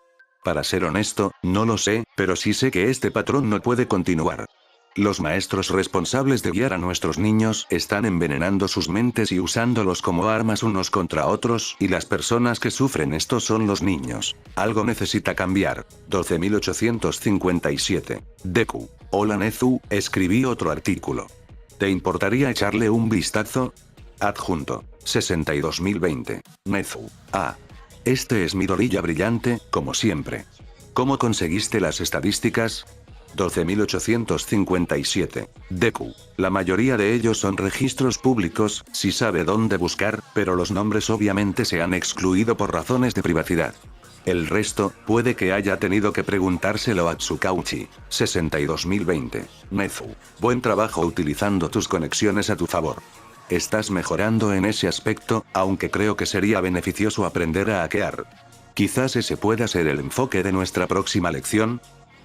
Para ser honesto, no lo sé, pero sí sé que este patrón no puede continuar. Los maestros responsables de guiar a nuestros niños están envenenando sus mentes y usándolos como armas unos contra otros, y las personas que sufren esto son los niños. Algo necesita cambiar. 12.857. Deku. Hola Nezu, escribí otro artículo. ¿Te importaría echarle un vistazo? Adjunto. 62.020. Nezu. Ah. Este es mi dorilla brillante, como siempre. ¿Cómo conseguiste las estadísticas? 12.857. Deku. La mayoría de ellos son registros públicos, si sabe dónde buscar, pero los nombres obviamente se han excluido por razones de privacidad. El resto, puede que haya tenido que preguntárselo a Tsukauchi. 62.020. Nezu. Buen trabajo utilizando tus conexiones a tu favor. Estás mejorando en ese aspecto, aunque creo que sería beneficioso aprender a hackear. Quizás ese pueda ser el enfoque de nuestra próxima lección.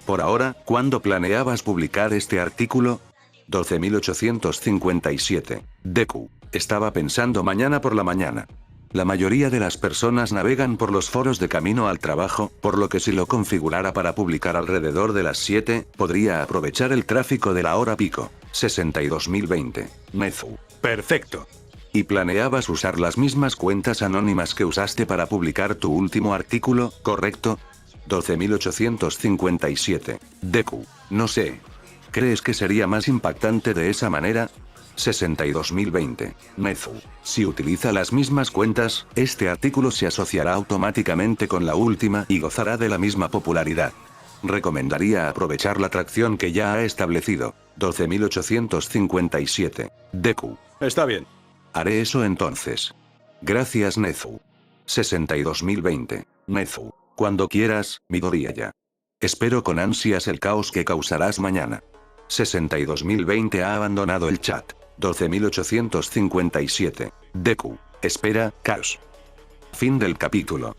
Por ahora, ¿cuándo planeabas publicar este artículo? 12.857. Deku. Estaba pensando mañana por la mañana. La mayoría de las personas navegan por los foros de camino al trabajo, por lo que si lo configurara para publicar alrededor de las 7, podría aprovechar el tráfico de la hora pico. 62.020. Nezu. Perfecto. ¿Y planeabas usar las mismas cuentas anónimas que usaste para publicar tu último artículo, correcto? 12.857. Deku. No sé. ¿Crees que sería más impactante de esa manera? 62.020. Nezu. Si utiliza las mismas cuentas, este artículo se asociará automáticamente con la última y gozará de la misma popularidad. Recomendaría aprovechar la tracción que ya ha establecido. 12.857. Deku. Está bien. Haré eso entonces. Gracias Nezu. 62.020. Nezu. Cuando quieras, Midoriyaya. Espero con ansias el caos que causarás mañana. 62.020 ha abandonado el chat. 12.857. Deku. Espera, caos. Fin del capítulo.